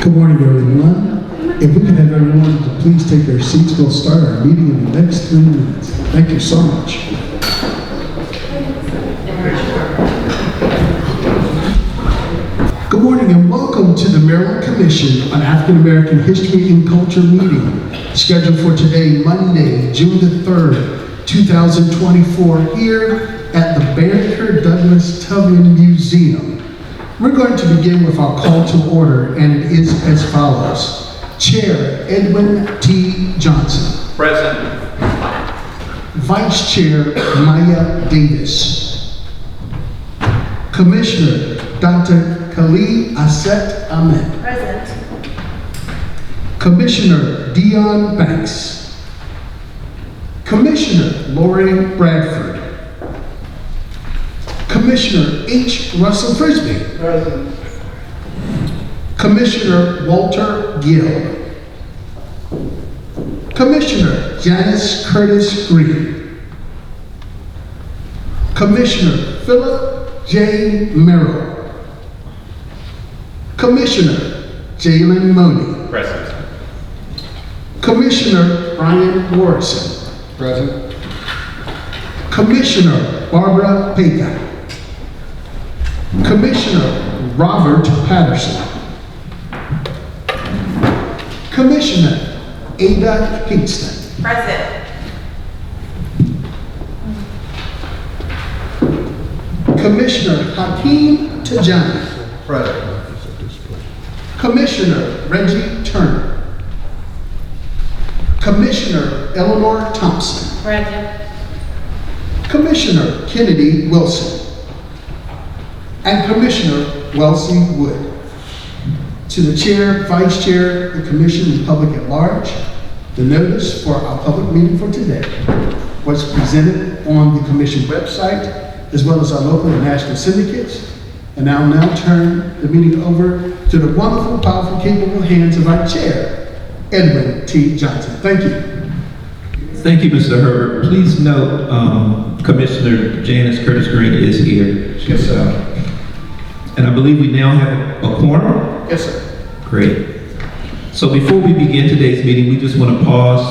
Good morning, everyone. If we can have everyone to please take their seats, we'll start our meeting in the next 3 minutes. Thank you so much. Good morning and welcome to the Maryland Commission on African American History and Culture meeting, scheduled for today, Monday, June the 3rd, 2024, here at the Banneker-Douglass-Tubman Museum. We're going to begin with our call to order, and it is as follows. Chair Edwin T. Johnson. Present. Vice Chair Maya Davis. Commissioner Dr. Kali-Ahset Amen. Present. Commissioner Dion Banks. Commissioner Lori Bradford. Commissioner H. Russell Frisbee. Present. Commissioner Walter Gill. Commissioner Janice Curtis Green. Commissioner Philip J. Merrill. Commissioner Jalen Money. Present. Commissioner Brian Morrison. Present. Commissioner Barbara Paycott. Commissioner Robert Patterson. Commissioner Ada Kingston. Present. Commissioner Hakeem Tajani. Present. Commissioner Reggie Turner. Commissioner Eleanor Thompson. Present. Commissioner Kennedy Wilson. And Commissioner Wellesley Wood. To the Chair, Vice Chair, the Commission, and public at large, the notice for our public meeting for today was presented on the Commission website, as well as our local and national syndicates. And I'll now turn the meeting over to the wonderful, powerful, capable hands of our Chair, Edwin T. Johnson. Thank you. Thank you, Mr. Herbert. Please note, Commissioner Janice Curtis Green is here. Yes, sir. And I believe we now have a quorum. Yes, sir. Great. So before we begin today's meeting, we just want to pause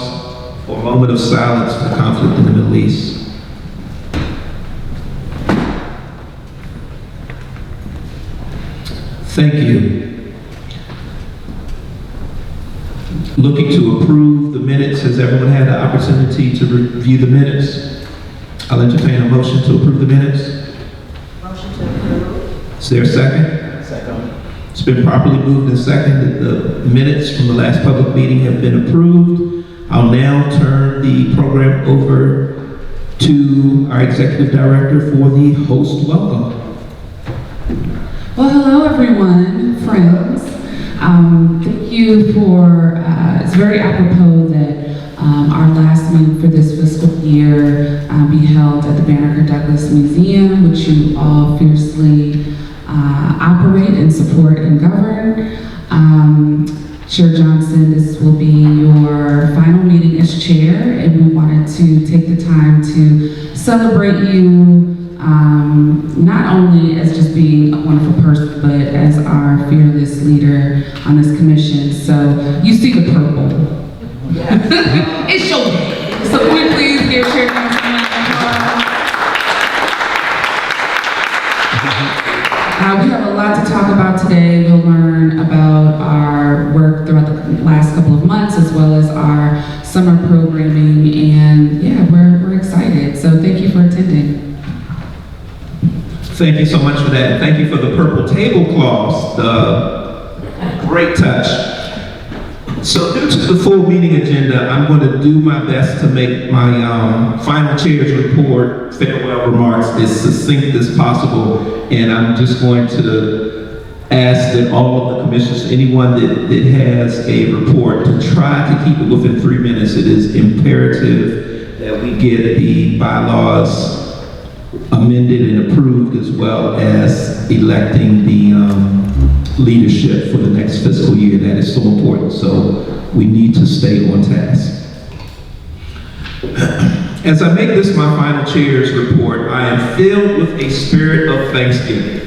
for a moment of silence for conflict in the Middle East. Thank you. Looking to approve the minutes. Has everyone had the opportunity to review the minutes? I'll entertain a motion to approve the minutes. Motion to approve. Is there a second? Second. It's been properly moved and seconded that the minutes from the last public meeting have been approved. I'll now turn the program over to our Executive Director for the host welcome. Well, hello everyone, friends. Thank you for, it's very apropos that our last meeting for this fiscal year be held at the Banneker-Douglass Museum, which you all fiercely operate and support and govern. Chair Johnson, this will be your final meeting as chair, and we wanted to take the time to celebrate you, not only as just being a wonderful person, but as our fearless leader on this commission. So you see the purple. It's your day. So can we please give Chair Johnson a applause? We have a lot to talk about today. We'll learn about our work throughout the last couple of months, as well as our summer programming, and yeah, we're excited. So thank you for attending. Thank you so much for that. And thank you for the purple tablecloths. The great touch. So due to the full meeting agenda, I'm going to do my best to make my final chair's report, farewell remarks, as succinct as possible. And I'm just going to ask that all of the commissioners, anyone that has a report, to try to keep it within 3 minutes. It is imperative that we get the bylaws amended and approved, as well as electing the leadership for the next fiscal year. That is so important, so we need to stay on task. As I make this my final chair's report, I am filled with a spirit of thanksgiving.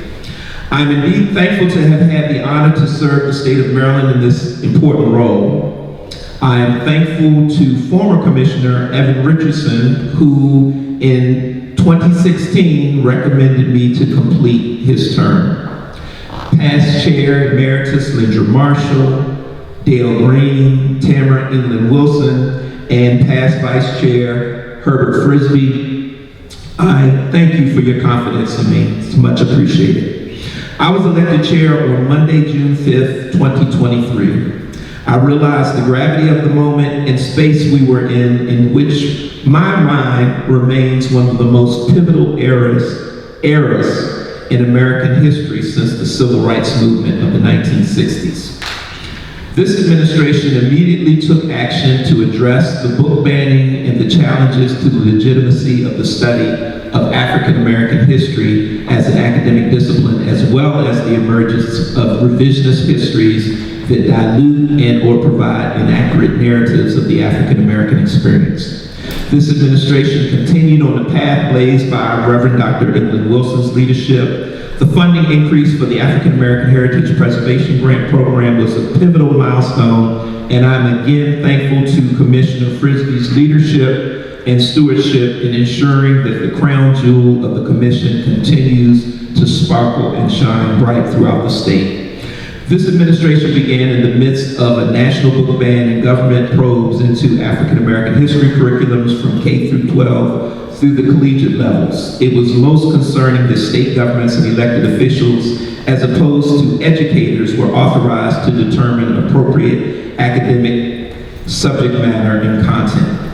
I'm indeed thankful to have had the honor to serve the state of Maryland in this important role. I am thankful to former Commissioner Evan Richardson, who in 2016 recommended me to complete his term. Past Chair Emeritus Lindra Marshall, Dale Green, Tamara England Wilson, and past Vice Chair Herbert Frisbee, I thank you for your confidence in me. It's much appreciated. I was elected chair on Monday, June 5th, 2023. I realized the gravity of the moment and space we were in which my mind remains one of the most pivotal eras in American history since the Civil Rights Movement of the 1960s. This administration immediately took action to address the book banning and the challenges to the legitimacy of the study of African American history as an academic discipline, as well as the emergence of revisionist histories that dilute and or provide inaccurate narratives of the African American experience. This administration continued on the path blazed by Reverend Dr. Edwin Wilson's leadership. The funding increase for the African American Heritage Preservation Grant Program was a pivotal milestone, and I'm again thankful to Commissioner Frisbee's leadership and stewardship in ensuring that the crown jewel of the commission continues to sparkle and shine bright throughout the state. This administration began in the midst of a national book ban and government probes into African American history curriculums from K through 12 through the collegiate levels. It was most concerning that state governments and elected officials, as opposed to educators, were authorized to determine appropriate academic subject matter and content.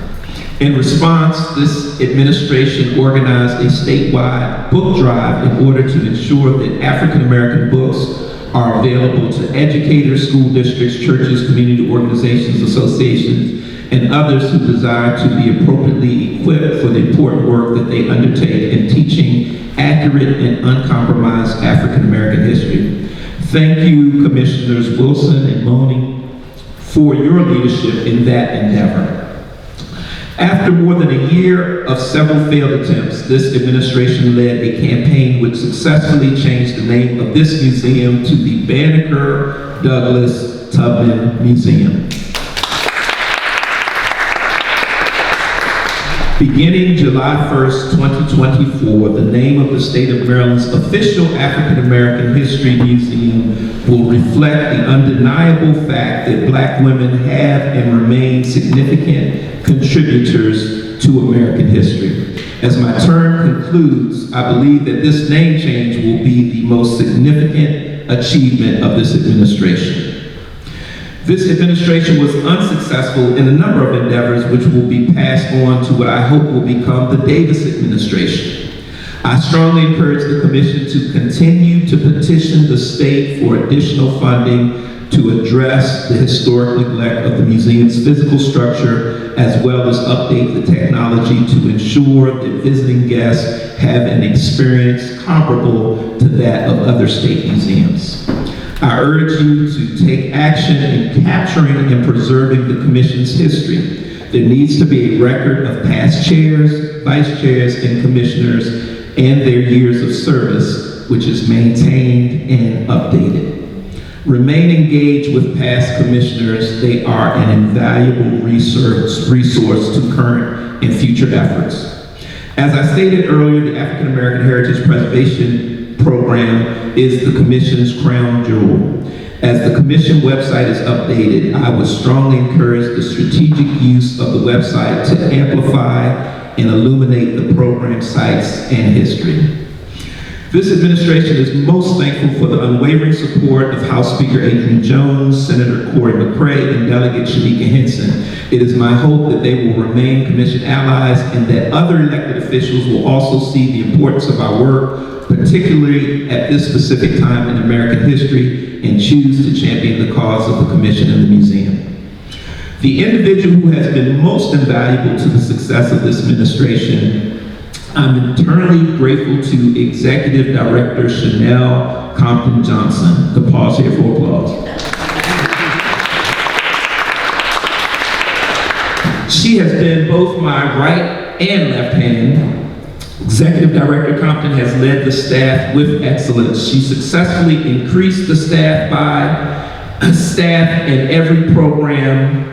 In response, this administration organized a statewide book drive in order to ensure that African American books are available to educators, school districts, churches, community organizations, associations, and others who desire to be appropriately equipped for the important work that they undertake in teaching accurate and uncompromised African American history. Thank you, Commissioners Wilson and Money, for your leadership in that endeavor. After more than a year of several failed attempts, this administration led a campaign which successfully changed the name of this museum to the Banneker-Douglass-Tubman Museum. Beginning July 1st, 2024, the name of the state of Maryland's official African American History Museum will reflect the undeniable fact that Black women have and remain significant contributors to American history. As my term concludes, I believe that this name change will be the most significant achievement of this administration. This administration was unsuccessful in a number of endeavors which will be passed on to what I hope will become the Davis administration. I strongly encourage the commission to continue to petition the state for additional funding to address the historic neglect of the museum's physical structure, as well as update the technology to ensure that visiting guests have an experience comparable to that of other state museums. I urge you to take action in capturing and preserving the Commission's history. There needs to be a record of past chairs, vice chairs, and commissioners and their years of service, which is maintained and updated. Remain engaged with past commissioners. They are an invaluable resource to current and future efforts. As I stated earlier, the African American Heritage Preservation Program is the Commission's crown jewel. As the Commission website is updated, I would strongly encourage the strategic use of the website to amplify and illuminate the program sites and history. This administration is most thankful for the unwavering support of House Speaker Adrian Jones, Senator Corey McCray, and Delegate Shanika Henson. It is my hope that they will remain Commission allies and that other elected officials will also see the importance of our work, particularly at this specific time in American history, and choose to champion the cause of the Commission and the museum. The individual who has been most invaluable to the success of this administration, I'm eternally grateful to Executive Director Chanel Compton Johnson. The pause here for applause. She has been both my right and left hand, Executive Director Compton has led the staff with excellence. She successfully increased the staff and every program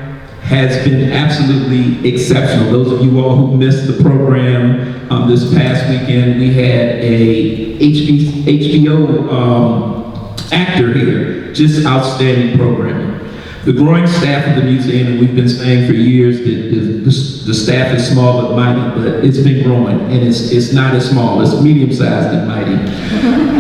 has been absolutely exceptional. Those of you all who missed the program this past weekend, we had a HBO actor here, just outstanding programming. The growing staff of the museum, and we've been saying for years that the staff is small but mighty, but it's been growing, and it's not as small, it's medium-sized and mighty.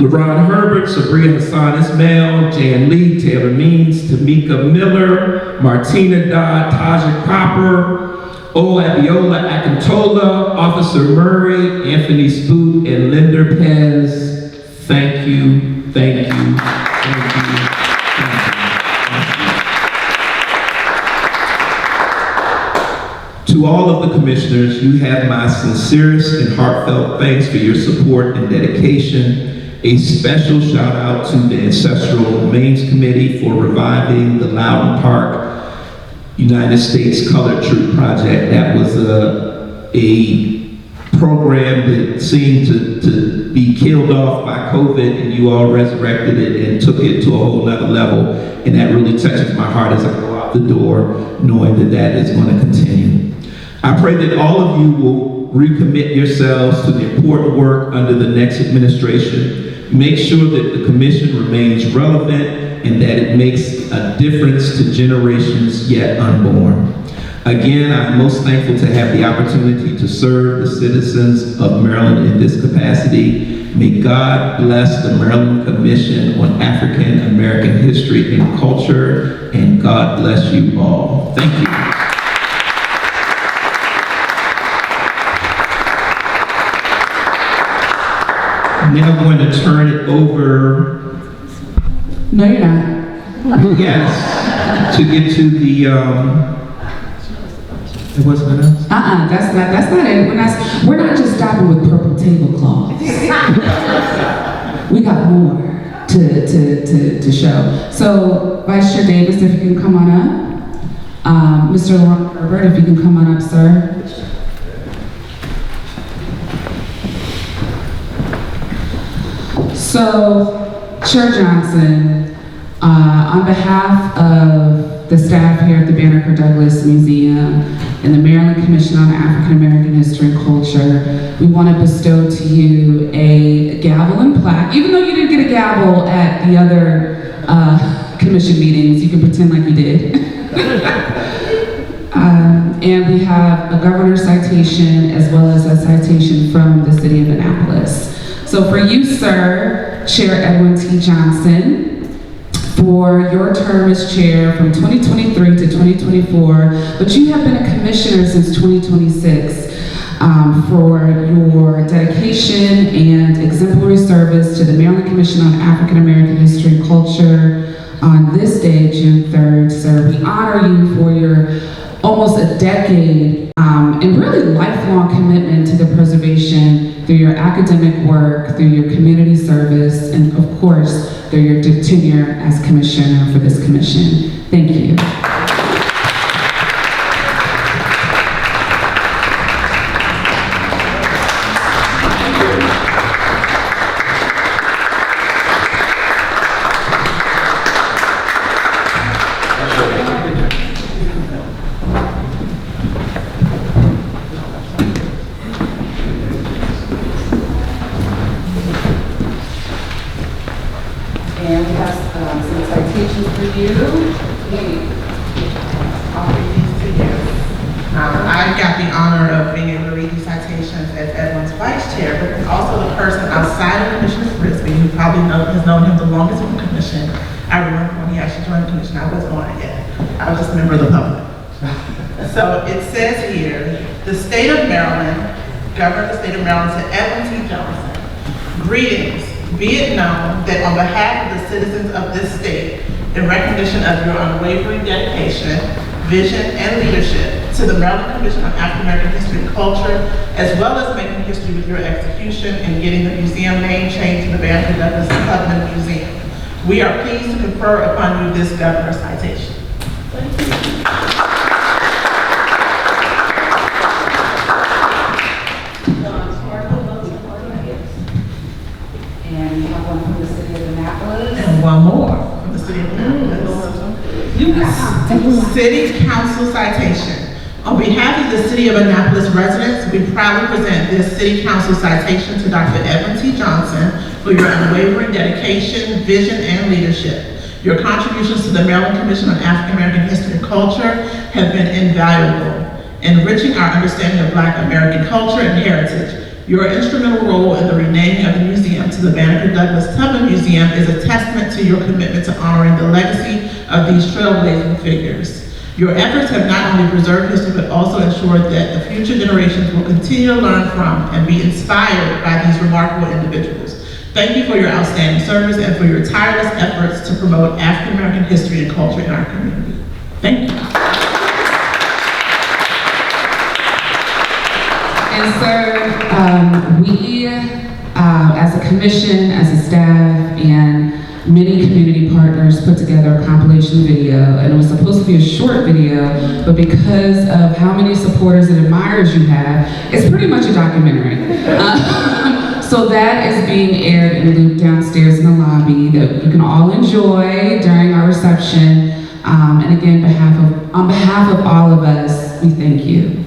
LeBron Herbert, Sabria Hassan Ismail, Jan Lee, Taylor Means, Tamika Miller, Martina Dodd, Taja Copper, Ola Abiola Akintola, Officer Murray, Anthony Smoot, and Linda Pez. Thank you, thank you, thank you, thank you. To all of the commissioners, you have my sincerest and heartfelt thanks for your support and dedication. A special shout out to the Ancestral Remains Committee for reviving the Loudon Park United States Colored Troop Project. That was a program that seemed to be killed off by COVID, and you all resurrected it and took it to a whole nother level. And that really touches my heart as I go out the door, knowing that that is going to continue. I pray that all of you will recommit yourselves to the important work under the next administration. Make sure that the commission remains relevant and that it makes a difference to generations yet unborn. Again, I'm most thankful to have the opportunity to serve the citizens of Maryland in this capacity. May God bless the Maryland Commission on African American History and Culture, and God bless you all. Thank you. Now I'm going to turn it over. No, you're not. Yes, to get to the. It wasn't enough. That's not it. We're not just stopping with purple tablecloths. We got more to show. So, Vice Chair Davis, if you can come on up. Mr. LeBron Herbert, if you can come on up, sir. So, Chair Johnson, on behalf of the staff here at the Banneker-Douglass Museum and the Maryland Commission on African American History and Culture, we want to bestow to you a gavel and plaque. Even though you didn't get a gavel at the other commission meetings, you can pretend like you did. And we have a governor's citation as well as a citation from the city of Annapolis. So for you, sir, Chair Edwin T. Johnson, for your term as chair from 2023 to 2024, but you have been a commissioner since 2026, for your dedication and exemplary service to the Maryland Commission on African American History and Culture on this day, June 3rd. Sir, we honor you for your almost a decade and really lifelong commitment to the preservation through your academic work, through your community service, and of course, through your tenure as commissioner for this commission. Thank you. And we have some citations for you. I'll read these to you. I got the honor of being able to read these citations as Edwin's vice chair, but also the person outside of Commissioner Frisbee who probably has known him the longest in the commission. I remember when he actually joined the commission, I wasn't on it yet. I was just a member of the public. So it says here, the state of Maryland, Governor of the state of Maryland to Edwin T. Johnson, greetings. Be it known that on behalf of the citizens of this state, in recognition of your unwavering dedication, vision, and leadership to the Maryland Commission on African American History and Culture, as well as making history with your execution and getting the museum name changed to the Banneker-Douglass-Tubman Museum, we are pleased to confer upon you this governor's citation. Thank you. one more from the city of Annapolis. City Council citation. On behalf of the City of Annapolis residents, we proudly present this City Council citation to Dr. Edwin T. Johnson for your unwavering dedication, vision, and leadership. Your contributions to the Maryland Commission on African American History and Culture have been invaluable, enriching our understanding of Black American culture and heritage. Your instrumental role in the renaming of the museum to the Banneker-Douglass-Tubman Museum is a testament to your commitment to honoring the legacy of these trailblazing figures. Your efforts have not only preserved history, but also ensured that the future generations will continue to learn from and be inspired by these remarkable individuals. Thank you for your outstanding service and for your tireless efforts to promote African American history and culture in our community. Thank you. And sir, we, as a commission, as a staff, and many community partners put together a compilation video, and it was supposed to be a short video, but because of how many supporters and admirers you have, it's pretty much a documentary. So that is being aired and looped downstairs in the lobby that you can all enjoy during our reception. And again, on behalf of all of us, we thank you.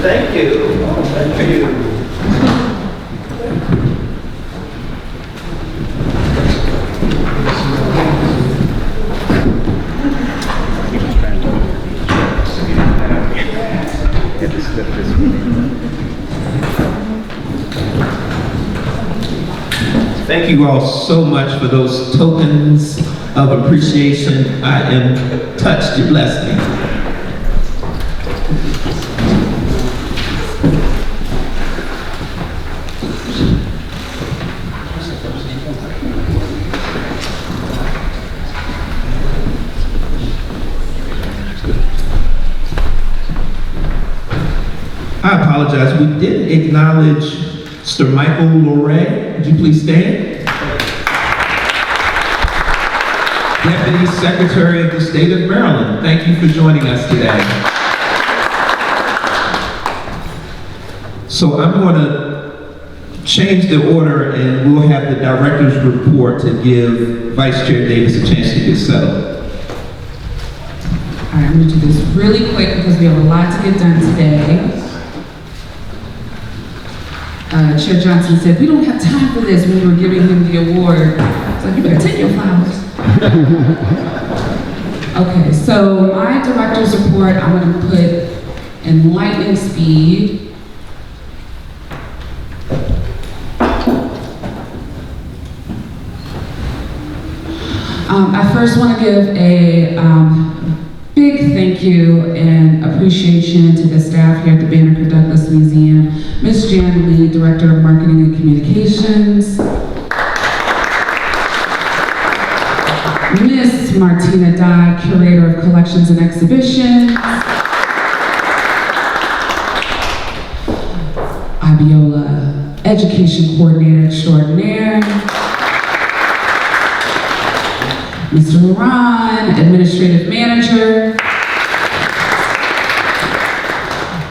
Thank you. Oh, thank you. Thank you all so much for those tokens of appreciation. I am touched. You blessed me. I apologize. We didn't acknowledge Mr. Michael Loray. Would you please stand? Deputy Secretary of the State of Maryland. Thank you for joining us today. So I'm going to change the order and we'll have the director's report to give Vice Chair Davis a chance to get settled. All right, I'm going to do this really quick because we have a lot to get done today. Chair Johnson said, we don't have time for this when we were giving him the award. It's like, you better take your flowers. Okay, so my director's report, I'm going to put in lightning speed. I first want to give a big thank you and appreciation to the staff here at the Banneker-Douglass Museum. Ms. Jan Lee, Director of Marketing and Communications. Ms. Martina Dodd, Curator of Collections and Exhibitions. Abiola, Education Coordinator Extraordinaire. Mr. Laron, Administrative Manager.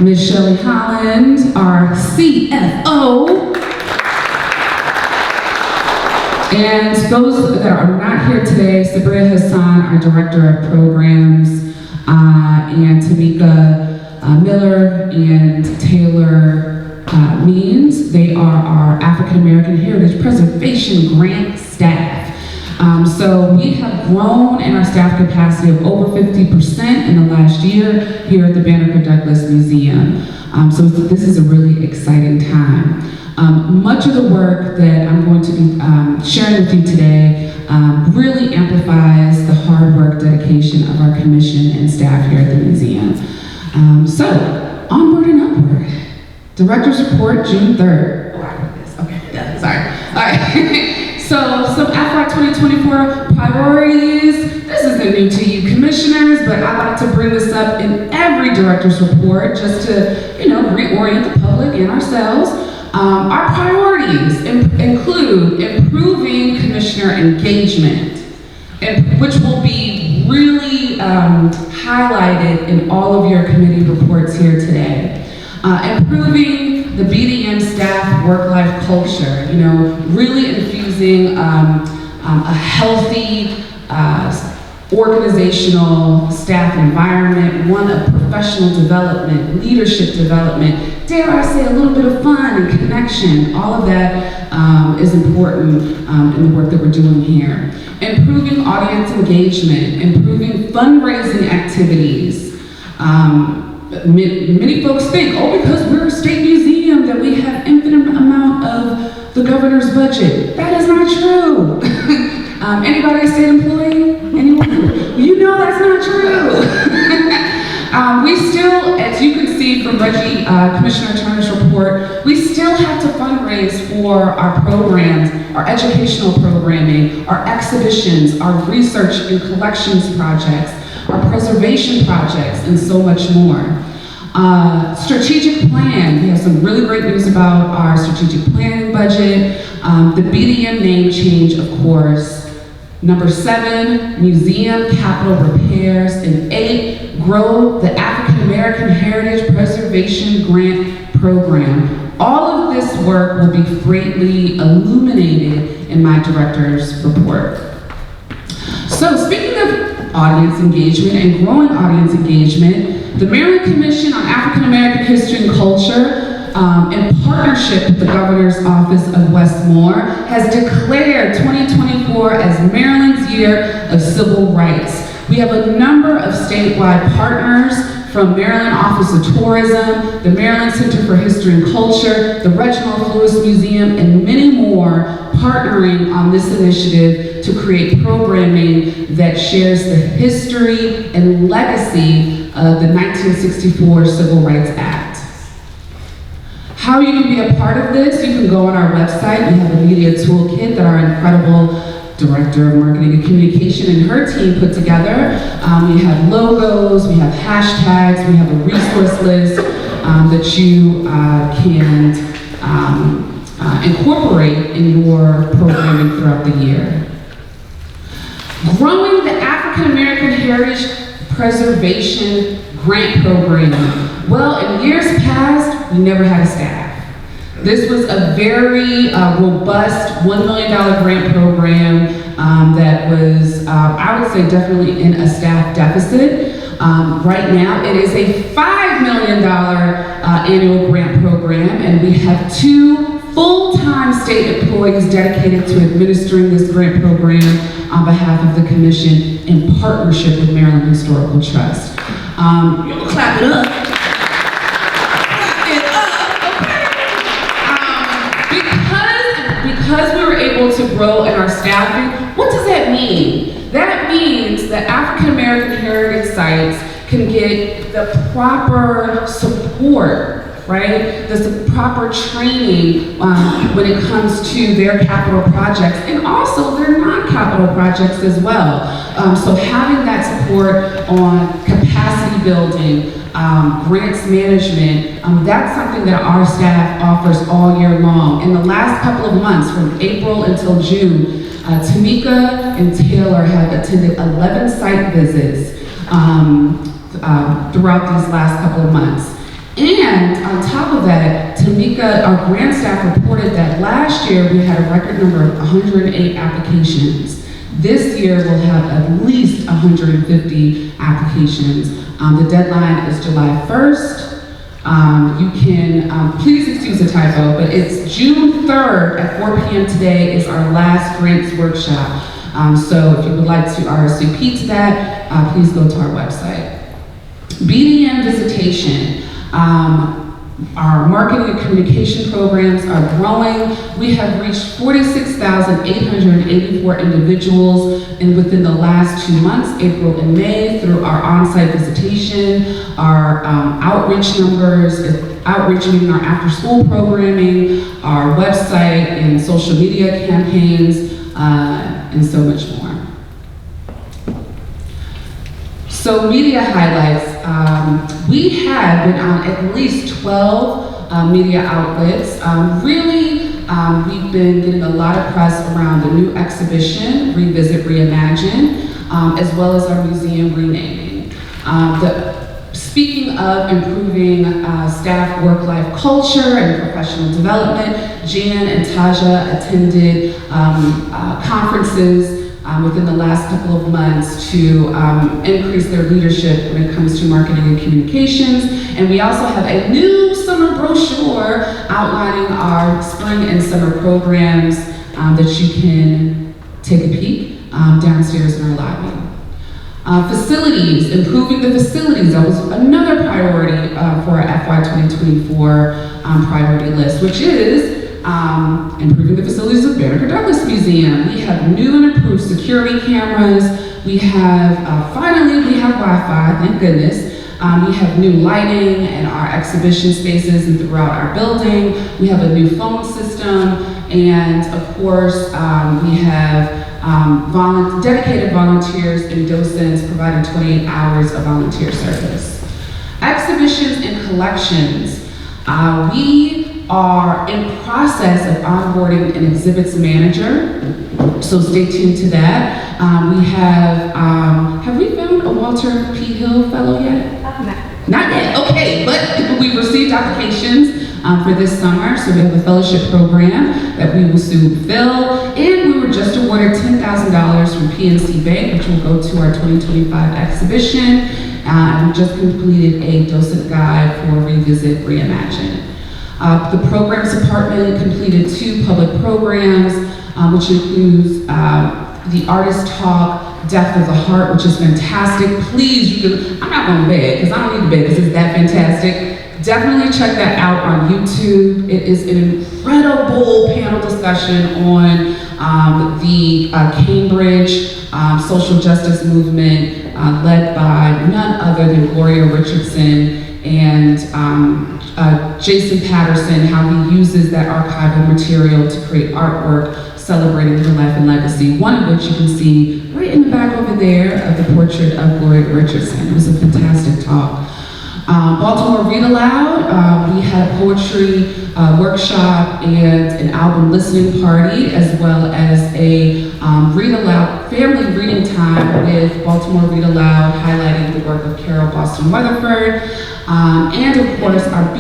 Ms. Shelley Holland, our CFO. And those that are not here today, Sabria Hassan, our Director of Programs, and Tamika Miller and Taylor Means. They are our African American Heritage Preservation Grant staff. So we have grown in our staff capacity of over 50% in the last year here at the Banneker-Douglass Museum. So this is a really exciting time. Much of the work that I'm going to be sharing with you today really amplifies the hard work, dedication of our commission and staff here at the museum. So, onward and upward. Director's report, June 3rd. Oh, I wrote this. Okay, yeah, sorry. All right. So, some FY 2024 priorities, this isn't new to you commissioners, but I like to bring this up in every director's report just to, reorient the public and ourselves. Our priorities include improving commissioner engagement, which will be really highlighted in all of your committee reports here today. Improving the BDM staff work-life culture, really infusing a healthy organizational staff environment, one of professional development, leadership development, dare I say a little bit of fun and connection. All of that is important in the work that we're doing here. Improving audience engagement, improving fundraising activities. Many folks think, because we're a state museum that we have infinite amount of the governor's budget. That is not true. Anybody a state employee? Anyone? That's not true. We still, as you can see from Commissioner Turner's report, we still have to fundraise for our programs, our educational programming, our exhibitions, our research and collections projects, our preservation projects, and so much more. Strategic plan, we have some really great news about our strategic planning budget. The BDM name change, of course. Number 7, museum capital repairs. And 8, grow the African American Heritage Preservation Grant Program. All of this work will be greatly illuminated in my director's report. So speaking of audience engagement and growing audience engagement, the Maryland Commission on African American History and Culture, in partnership with the Governor's Office of Westmore, has declared 2024 as Maryland's Year of Civil Rights. We have a number of statewide partners, from Maryland Office of Tourism, the Maryland Center for History and Culture, the Reginald Lewis Museum, and many more partnering on this initiative to create programming that shares the history and legacy of the 1964 Civil Rights Act. How you can be a part of this, you can go on our website. We have a media toolkit that our incredible Director of Marketing and Communication and her team put together. We have logos, we have hashtags, we have a resource list that you can incorporate in your programming throughout the year. Growing the African American Heritage Preservation Grant Program. Well, in years past, we never had a staff. This was a very robust $1 million grant program that was, I would say, definitely in a staff deficit. Right now, it is a $5 million annual grant program, and we have 2 full-time state employees dedicated to administering this grant program on behalf of the Commission in partnership with Maryland Historical Trust. You'll clap it up. Because we were able to grow in our staffing, what does that mean? That means that African American heritage sites can get the proper support, right? The proper training when it comes to their capital projects and also their non-capital projects as well. So having that support on capacity building, grants management, that's something that our staff offers all year long. In the last couple of months, from April until June, Tamika and Taylor have attended 11 site visits throughout these last couple of months. And on top of that, Tamika, our grant staff, reported that last year we had a record number of 108 applications. This year we'll have at least 150 applications. The deadline is July 1st. You can, please excuse the typo, but it's June 3rd at 4 p.m. today is our last grants workshop. So if you would like to RSVP to that, please go to our website. BDM visitation. Our marketing and communication programs are growing. We have reached 46,884 individuals within the last 2 months, April and May, through our on-site visitation, our outreach numbers, meaning our after-school programming, our website and social media campaigns. and so much more. So media highlights. We have been on at least 12 media outlets. We've been getting a lot of press around the new exhibition, Revisit, Reimagine, as well as our museum renaming. Speaking of improving staff work-life culture and professional development, Jan and Taja attended conferences within the last couple of months to increase their leadership when it comes to marketing and communications. And we also have a new summer brochure outlining our spring and summer programs that you can take a peek downstairs in our lobby. Facilities, improving the facilities, that was another priority for our FY 2024 priority list, which is improving the facilities of Banneker-Douglass Museum. We have new and improved security cameras. We have, finally, we have Wi-Fi, thank goodness. We have new lighting in our exhibition spaces and throughout our building. We have a new phone system, and of course, we have dedicated volunteers and docents providing 28 hours of volunteer service. Exhibitions and collections. We are in process of onboarding an exhibits manager, so stay tuned to that. We have we found a Walter P. Hill Fellow yet? Not yet, okay, but we've received applications for this summer, so we have a fellowship program that we will soon fill, and we were just awarded $10,000 from PNC Bank, which will go to our 2025 exhibition, and we just completed a docent guide for Revisit, Reimagine. The programs department completed 2 public programs, which includes the Artist Talk, Death of the Heart, which is fantastic. Please, I'm not going to beg, because I don't need to beg, because it's that fantastic. Definitely check that out on YouTube. It is an incredible panel discussion on the Cambridge social justice movement, led by none other than Gloria Richardson and Jason Patterson, how he uses that archival material to create artwork celebrating her life and legacy, one of which you can see right in the back over there of the portrait of Gloria Richardson. It was a fantastic talk. Baltimore Read Aloud, we had a poetry workshop and an album listening party, as well as a read aloud, family reading time with Baltimore Read Aloud, highlighting the work of Carol Boston Weatherford. And of course, our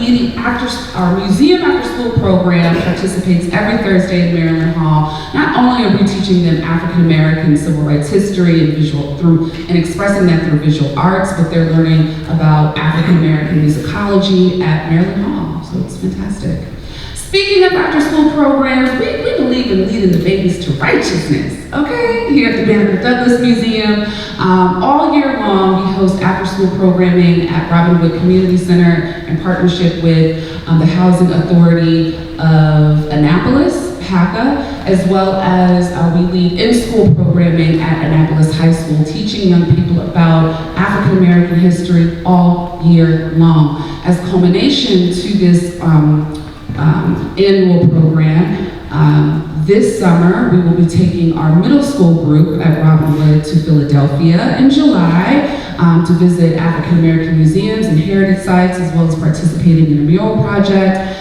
museum after school program participates every Thursday in Maryland Hall. Not only are we teaching them African American civil rights history and expressing that through visual arts, but they're learning about African American musicology at Maryland Hall. So it's fantastic. Speaking of after school programs, we believe in leading the babies to righteousness, okay? Here at the Banneker-Douglass Museum. All year long, we host after school programming at Robinwood Community Center in partnership with the Housing Authority of Annapolis, HACA, as well as we lead in-school programming at Annapolis High School, teaching young people about African American history all year long. As culmination to this annual program, this summer we will be taking our middle school group at Robinwood to Philadelphia in July to visit African American museums and heritage sites, as well as participating in a mural project.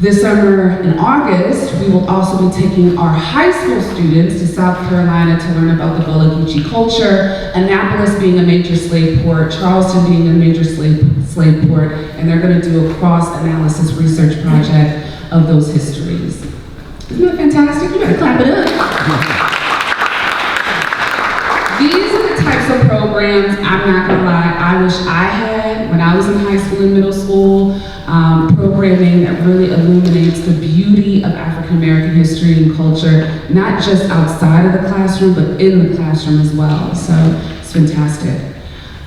This summer in August, we will also be taking our high school students to South Carolina to learn about the Gullah Geechee culture, Annapolis being a major slave port, Charleston being a major slave port, and they're going to do a cross-analysis research project of those histories. Isn't that fantastic? You better clap it up. These are the types of programs, I'm not gonna lie, I wish I had when I was in high school and middle school. Programming that really illuminates the beauty of African American history and culture, not just outside of the classroom, but in the classroom as well. So it's fantastic.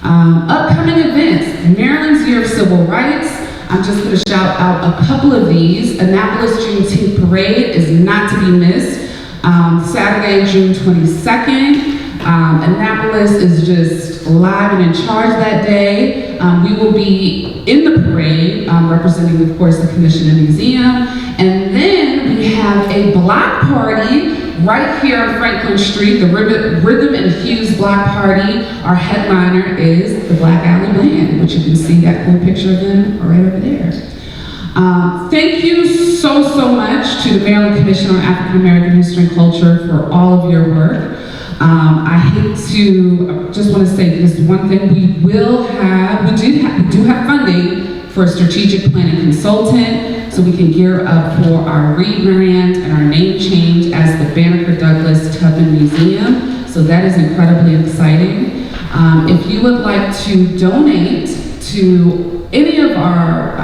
Upcoming events, Maryland's Year of Civil Rights. I'm just going to shout out a couple of these. Annapolis Juneteenth Parade is not to be missed. Saturday, June 22nd. Annapolis is just live and in charge that day. We will be in the parade, representing, of course, the Commission and Museum. And then we have a block party right here on Franklin Street, the Rhythm and Hues Block Party. Our headliner is the Black Alley Band, which you can see that cool picture of them right over there. Thank you so much to the Maryland Commission on African American History and Culture for all of your work. I just want to say this one thing. We do have funding for a strategic planning consultant, so we can gear up for our rebrand and our name change as the Banneker-Douglass-Tubman Museum. So that is incredibly exciting. If you would like to donate to any of our,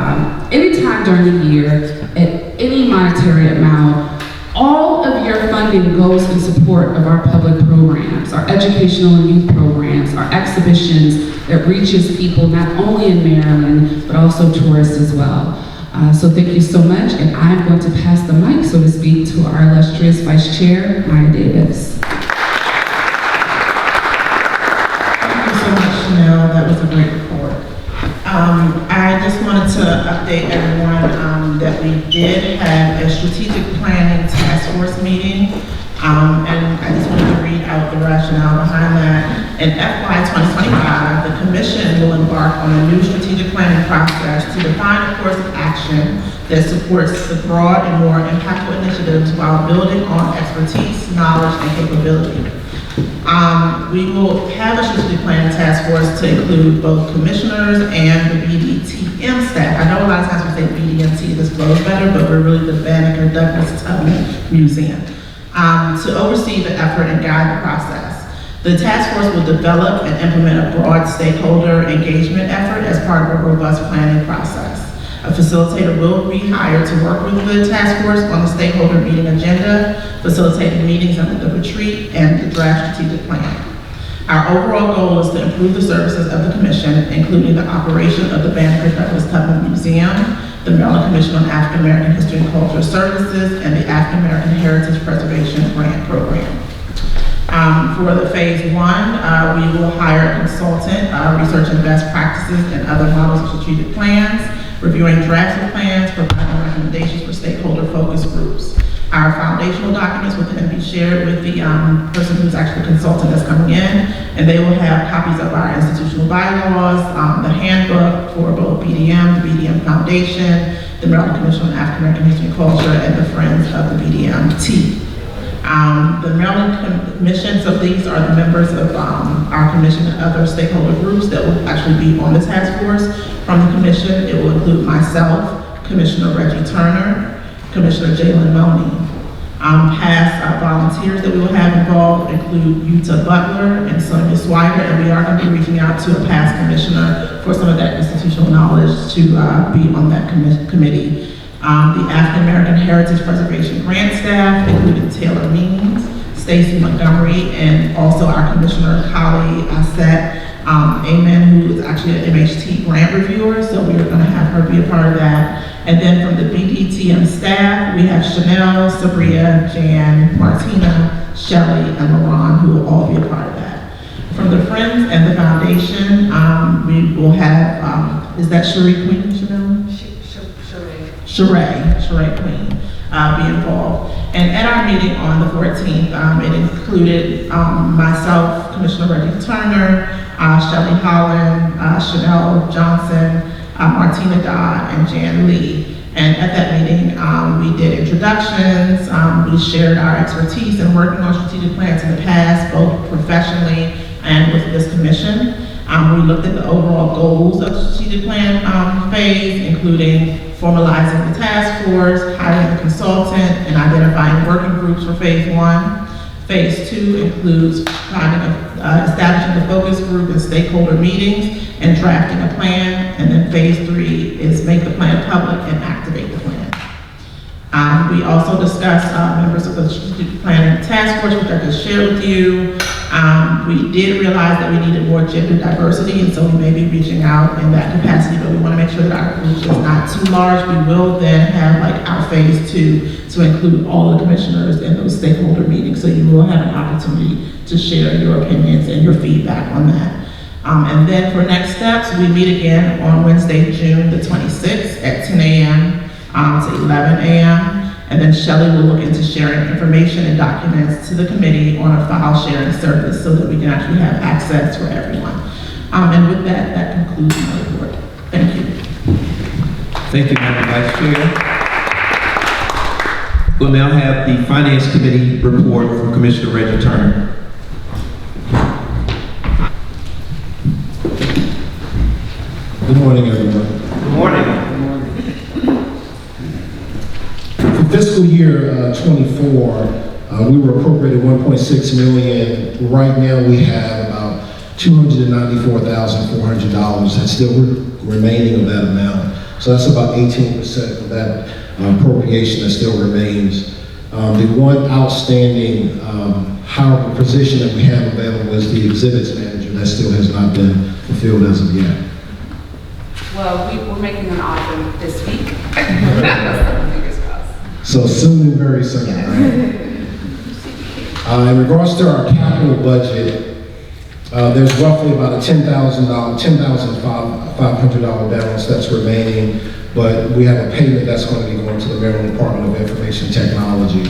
any time during the year, at any monetary amount, all of your funding goes in support of our public programs, our educational and youth programs, our exhibitions that reaches people not only in Maryland, but also tourists as well. So thank you so much, and I'm going to pass the mic, so to speak, to our illustrious Vice Chair, Maya Davis. Thank you so much, Chanel. That was a great report. I just wanted to update everyone that we did have a strategic planning task force meeting, and I just wanted to read out the rationale behind that. In FY 2025, the Commission will embark on a new strategic planning process to define a course of action that supports the broad and more impactful initiatives while building on expertise, knowledge, and capability. We will have a strategic planning task force to include both commissioners and the BDTM staff. I know a lot of times we say BDMT, this flows better, but we're really the Banneker-Douglass-Tubman Museum, to oversee the effort and guide the process. The task force will develop and implement a broad stakeholder engagement effort as part of a robust planning process. A facilitator will be hired to work with the task force on the stakeholder meeting agenda, facilitating meetings under the retreat and the draft strategic plan. Our overall goal is to improve the services of the Commission, including the operation of the Banneker-Douglass-Tubman Museum, the Maryland Commission on African American History and Culture Services, and the African American Heritage Preservation Grant Program. For the phase 1, we will hire a consultant, researching best practices and other models of strategic plans, reviewing drafts of plans, providing recommendations for stakeholder focus groups. Our foundational documents will then be shared with the person who's actually the consultant that's coming in, and they will have copies of our institutional bylaws, the handbook for both BDM, the BDM Foundation, the Maryland Commission on African American History and Culture, and the Friends of the BDMT. The Maryland Commission, so these are the members of our commission and other stakeholder groups that will actually be on the task force. From the commission, it will include myself, Commissioner Reggie Turner, Commissioner Jalen Money. Past volunteers that we will have involved include Yuta Butler and Sonia Swider, and we are going to be reaching out to a past commissioner for some of that institutional knowledge to be on that committee. The African American Heritage Preservation Grant staff, including Taylor Means, Stacy Montgomery, and also our Commissioner Kali-Ahset Amen, who is actually an MHT grant reviewer, so we are going to have her be a part of that. And then from the BDTM staff, we have Chanel, Sabria, Jan, Martina, Shelley, and LaRon, who will all be a part of that. From the Friends and the Foundation, we will have, is that Cherie Queen, Chanel? Sheree Queen, be involved. And at our meeting on the 14th, it included myself, Commissioner Reggie Turner, Shelley Holland, Chanel Johnson, Martina Dodd, and Jan Lee. And at that meeting, we did introductions, we shared our expertise in working on strategic plans in the past, both professionally and with this commission. We looked at the overall goals of the strategic plan phase, including formalizing the task force, hiring a consultant, and identifying working groups for phase 1. Phase 2 includes establishing the focus group and stakeholder meetings and drafting a plan. And then phase 3 is make the plan public and activate the plan. We also discussed members of the strategic planning task force, which I just shared with you. We did realize that we needed more gender diversity, and so we may be reaching out in that capacity, but we want to make sure that our group is not too large. We will then have like our phase 2 to include all the commissioners in those stakeholder meetings, so you will have an opportunity to share your opinions and your feedback on that. And then for next steps, we meet again on Wednesday, June the 26th at 10 a.m. To 11 a.m. And then Shelley will look into sharing information and documents to the committee on a file sharing service so that we can actually have access for everyone. And with that, that concludes my report. Thank you. Thank you, Madam Vice Chair. We'll now have the Finance Committee report from Commissioner Reggie Turner. Good morning, everyone. Good morning. For fiscal year '24, we were appropriated $1.6 million. Right now, we have about $294,400 that's still remaining of that amount. So that's about 18% of that appropriation that still remains. The one outstanding position that we have available is the exhibits manager that still has not been fulfilled as of yet. Well, we're making an offer this week. Fingers crossed. So soon and very soon, right? In regards to our capital budget, there's roughly about a $10,500 balance that's remaining, but we have a payment that's going to be going to the Maryland Department of Information Technology.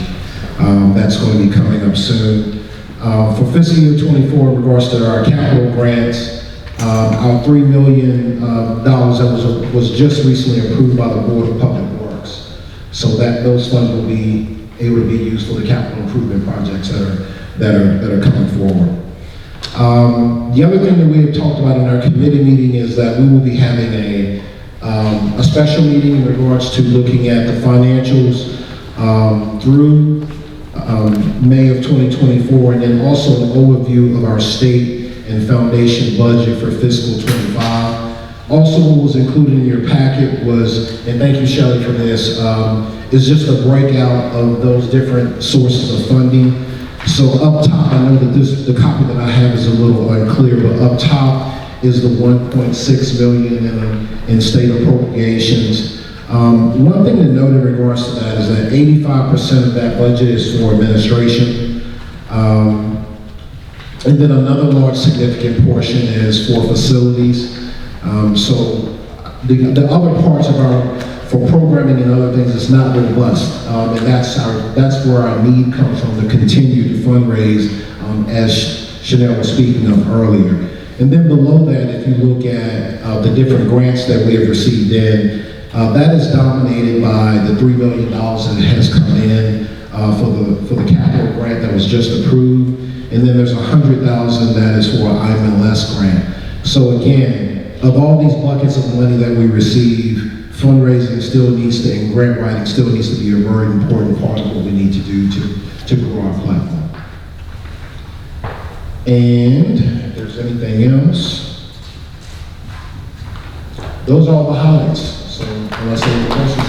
That's going to be coming up soon. For fiscal year '24, in regards to our capital grants, our $3 million that was just recently approved by the Board of Public Works. So that those funds will be able to be used for the capital improvement projects that are coming forward. The other thing that we have talked about in our committee meeting is that we will be having a special meeting in regards to looking at the financials through May of 2024, and then also an overview of our state and foundation budget for fiscal '25. Also, what was included in your packet was, and thank you, Shelley, for this, is just a breakout of those different sources of funding. So up top, I know that the copy that I have is a little unclear, but up top is the $1.6 million in state appropriations. One thing to note in regards to that is that 85% of that budget is for administration. And then another large significant portion is for facilities. So the other parts of for programming and other things, it's not robust. And that's where our need comes from, to continue to fundraise, as Chanel was speaking of earlier. And then below that, if you look at the different grants that we have received that is dominated by the $3 million that has come in for the capital grant that was just approved. And then there's $100,000 that is for an IMLS grant. So again, of all these buckets of money that we receive, fundraising still needs to, and grant writing still needs to be a very important part of what we need to do to grow our platform. And if there's anything else, those are all the highlights. So unless there are any questions,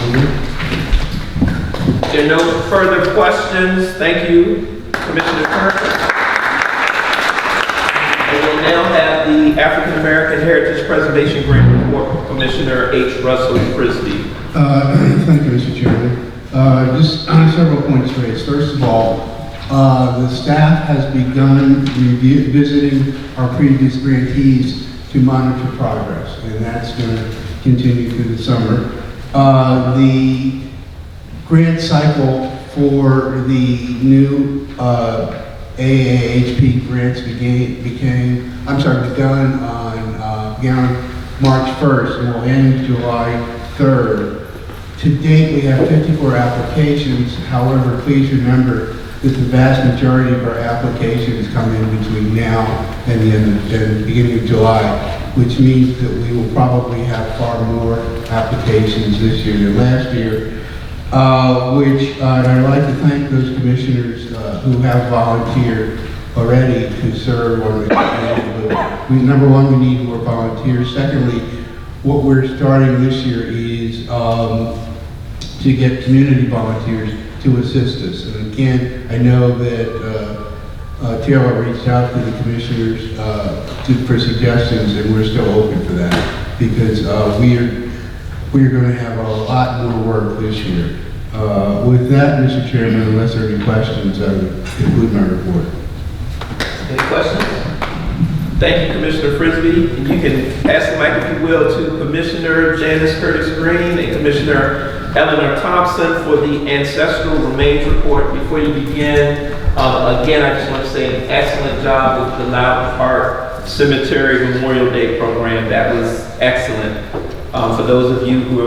There are no further questions. Thank you, Commissioner Turner. And we'll now have the African American Heritage Preservation Grant report from Commissioner H. Russell Frisbee. Thank you, Mr. Chairman. Just several points raised. First of all, the staff has begun visiting our previous grantees to monitor progress, and that's going to continue through the summer. The grant cycle for the new AAHP grants began on March 1st and will end July 3rd. To date, we have 54 applications. However, please remember that the vast majority of our applications come in between now and the beginning of July, which means that we will probably have far more applications this year than last year. I'd like to thank those commissioners who have volunteered already to serve on the committee. Number one, we need more volunteers. Secondly, what we're starting this year is to get community volunteers to assist us. And again, I know that Taylor reached out to the commissioners for suggestions, and we're still open for that because we're going to have a lot more work this year. With that, Mr. Chairman, unless there are any questions, I would conclude my report. Any questions? Thank you, Commissioner Frisbee. And you can pass the mic, if you will, to Commissioner Janice Curtis Green and Commissioner Eleanor Thompson for the Ancestral Remains Report. Before you begin, again, I just want to say an excellent job with the Loudon Park Cemetery Memorial Day program. That was excellent. For those of you who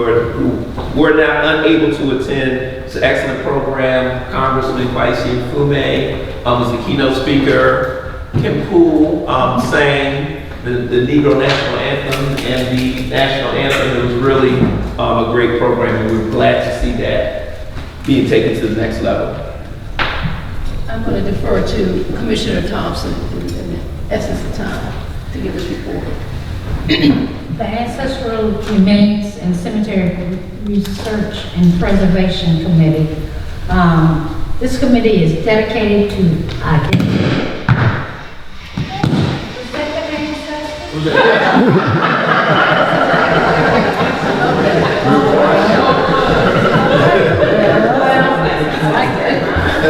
were not unable to attend, it's an excellent program. Congressman Kwesi Fume was the keynote speaker. Kim Poole sang the Negro National Anthem and the National Anthem. It was really a great program, and we were glad to see that being taken to the next level. I'm going to defer to Commissioner Thompson in the essence of time to give this report. The Ancestral Remains and Cemetery Research and Preservation Committee. This committee is dedicated to identity.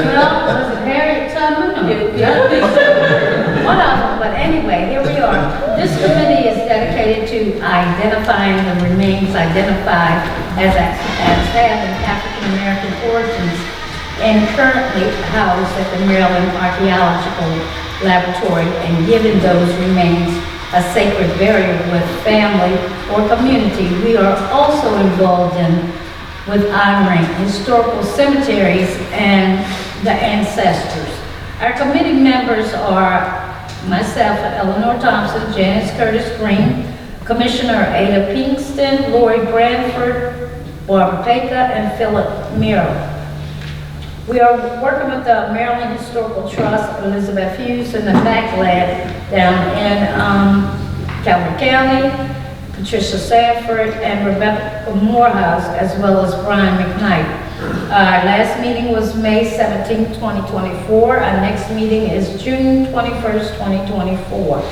Well, was it Harriet Tubman? One of them, but anyway, here we are. This committee is dedicated to identifying the remains identified as having African American origins and currently housed at the Maryland Archaeological Laboratory, and giving those remains a sacred burial with family or community. We are also involved with honoring historical cemeteries and the ancestors. Our committee members are myself, Eleanor Thompson, Janice Curtis Green, Commissioner Ada Pinkston, Lori Branford, Barbara Baker, and Philip Miro. We are working with the Maryland Historical Trust, Elizabeth Hughes, and the MAC Lab down in Calvert County, Patricia Sanford, and Rebecca Morehouse, as well as Brian McKnight. Our last meeting was May 17, 2024. Our next meeting is June 21st, 2024.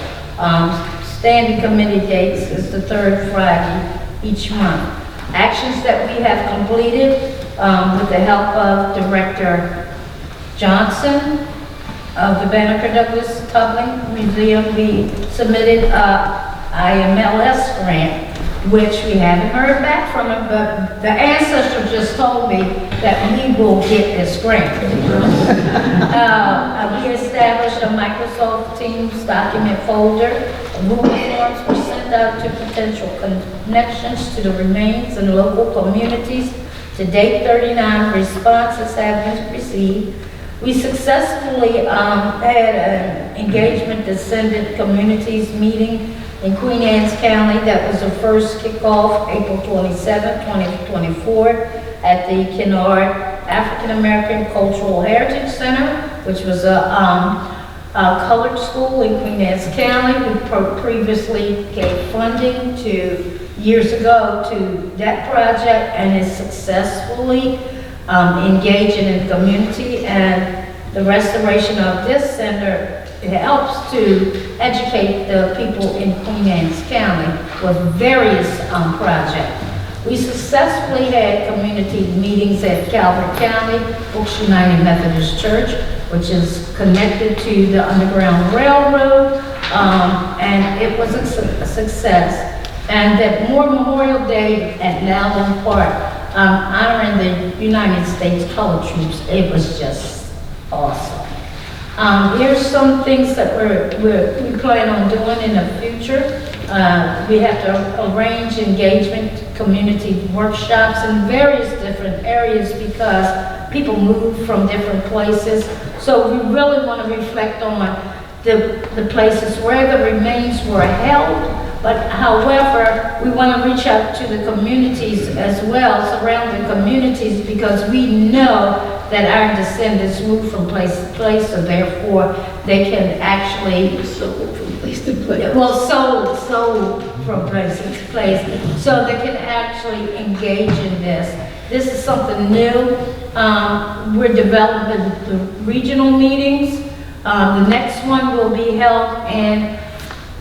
Standing committee dates is the third Friday each month. Actions that we have completed with the help of Director Johnson of the Banneker-Douglass-Tubman Museum, we submitted IMLS grant, which we haven't heard back from him, but the ancestor just told me that we will get this grant. We established a Microsoft Teams document folder. Google Forms were sent out to potential connections to the remains in local communities. To date, 39 responses have been received. We successfully had an engagement descendant communities meeting in Queen Anne's County. That was the first kickoff, April 27, 2024, at the Kennard African American Cultural Heritage Center, which was a colored school in Queen Anne's County. We previously gave funding years ago to that project, and is successfully engaging in the community, and the restoration of this center, it helps to educate the people in Queen Anne's County with various projects. We successfully had community meetings at Calvert County, Brooks United Methodist Church, which is connected to the Underground Railroad, and it was a success. And that Memorial Day at Loudon Park, honoring the United States Colored Troops, it was just awesome. Here's some things that we plan on doing in the future. We have to arrange engagement community workshops in various different areas because people move from different places. So we really want to reflect on the places where the remains were held. But however, we want to reach out to the communities as well, surrounding communities, because we know that our descendants move from place to place, so therefore they can actually Sold from place to place. well, sold from place to place, so they can actually engage in this. This is something new. We're developing the regional meetings. The next one will be held in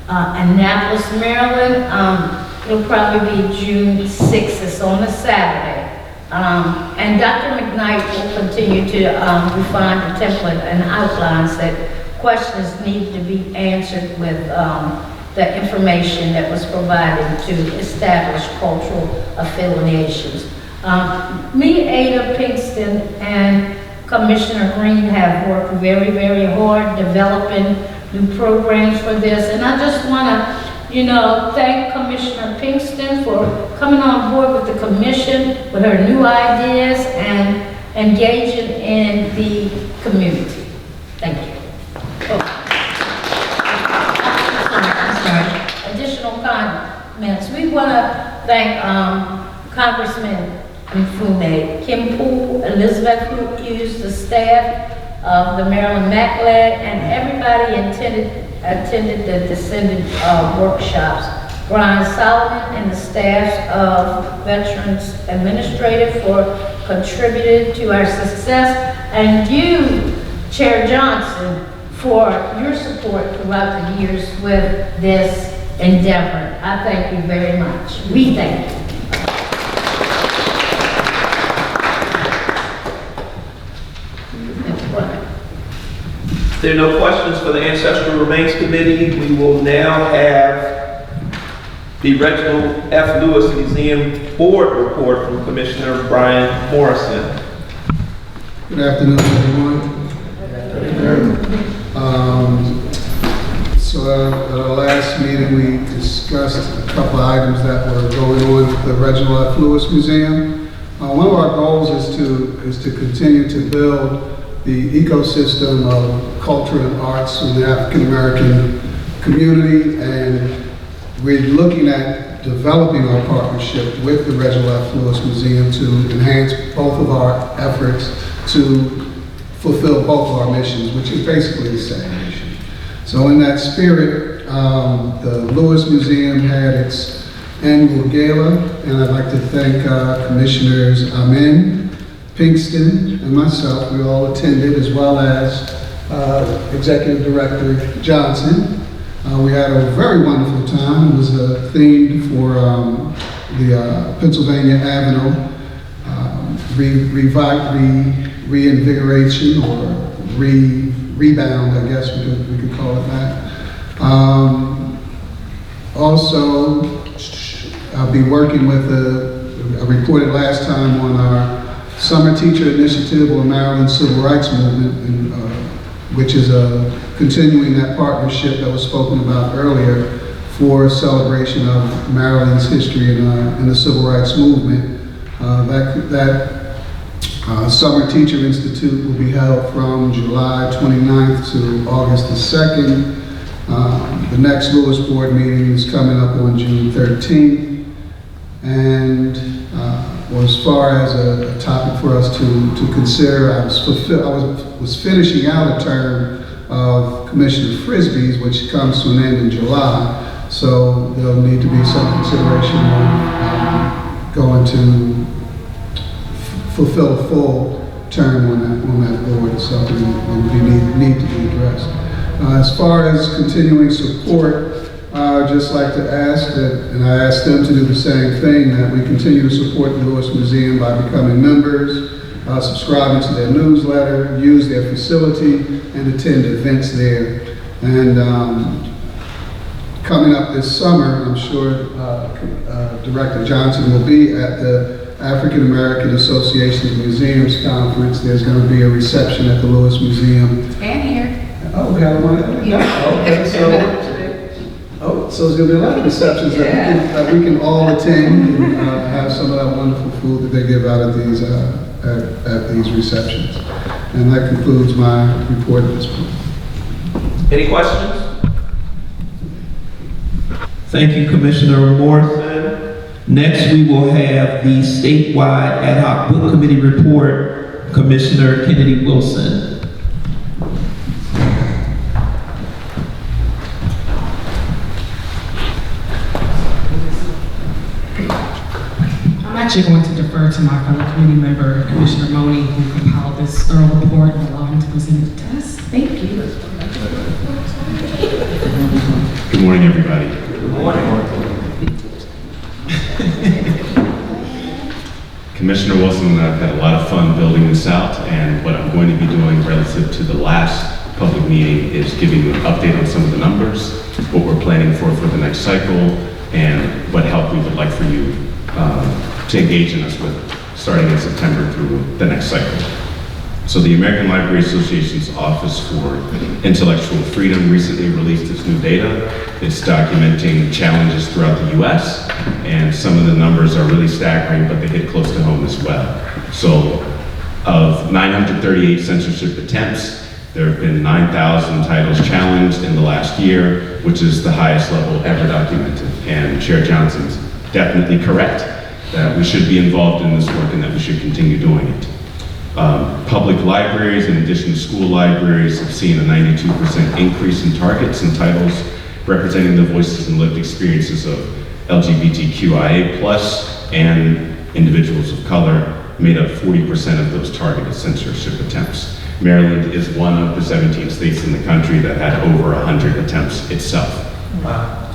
Annapolis, Maryland. It'll probably be June 6th. It's on a Saturday. And Dr. McKnight will continue to refine the template and outlines that questions need to be answered with the information that was provided to establish cultural affiliations. Me, Ada Pinkston, and Commissioner Green have worked very, very hard developing new programs for this. And I just want to, thank Commissioner Pinkston for coming on board with the commission with her new ideas and engaging in the community. Thank you. Oh. I'm sorry. Additional comments. We want to thank Congressman Mfume, Kim Poole, Elizabeth Hughes, the staff of the Maryland MACLAD, and everybody attended the descendant workshops. Brian Solomon and the staffs of Veterans Administrative for contributing to our success, and you, Chair Johnson, for your support throughout the years with this endeavor. I thank you very much. We thank you. If there are no questions for the Ancestral Remains Committee, we will now have the Reginald F. Lewis Museum Board report from Commissioner Brian Morrison. Good afternoon, everyone. So at our last meeting, we discussed a couple of items that were going on with the Reginald F. Lewis Museum. One of our goals is to continue to build the ecosystem of culture and arts in the African American community, and we're looking at developing our partnership with the Reginald F. Lewis Museum to enhance both of our efforts to fulfill both of our missions, which is basically the same mission. So in that spirit, the Lewis Museum had its annual gala, and I'd like to thank Commissioners Amen, Pinkston, and myself. We all attended, as well as Executive Director Johnson. We had a very wonderful time. It was themed for the Pennsylvania Avenue reinvigoration or rebound, I guess we could call it that. Also, I'll be working with I reported last time on our Summer Teacher Initiative or Maryland Civil Rights Movement, which is continuing that partnership that was spoken about earlier for a celebration of Maryland's history in the Civil Rights Movement. That Summer Teacher Institute will be held from July 29th to August the 2nd. The next Lewis Board meeting is coming up on June 13th. And well, as far as a topic for us to consider, I was finishing out a term of Commissioner Frisbee's, which comes to an end in July. So there'll need to be some consideration on going to fulfill a full term on that board. It's something that need to be addressed. As far as continuing support, I'd just like to ask that, and I asked them to do the same thing, that we continue to support the Lewis Museum by becoming members, subscribing to their newsletter, use their facility, and attend events there. And coming up this summer, I'm sure Director Johnson will be at the African American Association of Museums Conference. There's going to be a reception at the Lewis Museum. And here. Oh, we have one. Okay, so there's going to be a lot of receptions that we can all attend and have some of that wonderful food that they give out at these receptions. And that concludes my report at this point. Any questions? Thank you, Commissioner Morrison. Next, we will have the statewide ad hoc book committee report, Commissioner Kennedy Wilson. I'm actually going to defer to my fellow committee member, Commissioner Moni, who compiled this thorough report and allow him to present it to us. Thank you. Good morning, everybody. Good morning. Commissioner Wilson and I have had a lot of fun building this out, and what I'm going to be doing relative to the last public meeting is giving you an update on some of the numbers, what we're planning for the next cycle, and what help we would like for you to engage in us with. starting in September through the next cycle. So the American Library Association's Office for Intellectual Freedom recently released its new data. It's documenting challenges throughout the US, and some of the numbers are really staggering, but they hit close to home as well. So of 938 censorship attempts, there have been 9,000 titles challenged in the last year, which is the highest level ever documented. And Chair Johnson's definitely correct that we should be involved in this work and that we should continue doing it. Public libraries, in addition to school libraries, have seen a 92% increase in targets and titles representing the voices and lived experiences of LGBTQIA+ and individuals of color, made up 40% of those targeted censorship attempts. Maryland is one of the 17 states in the country that had over 100 attempts itself. Wow.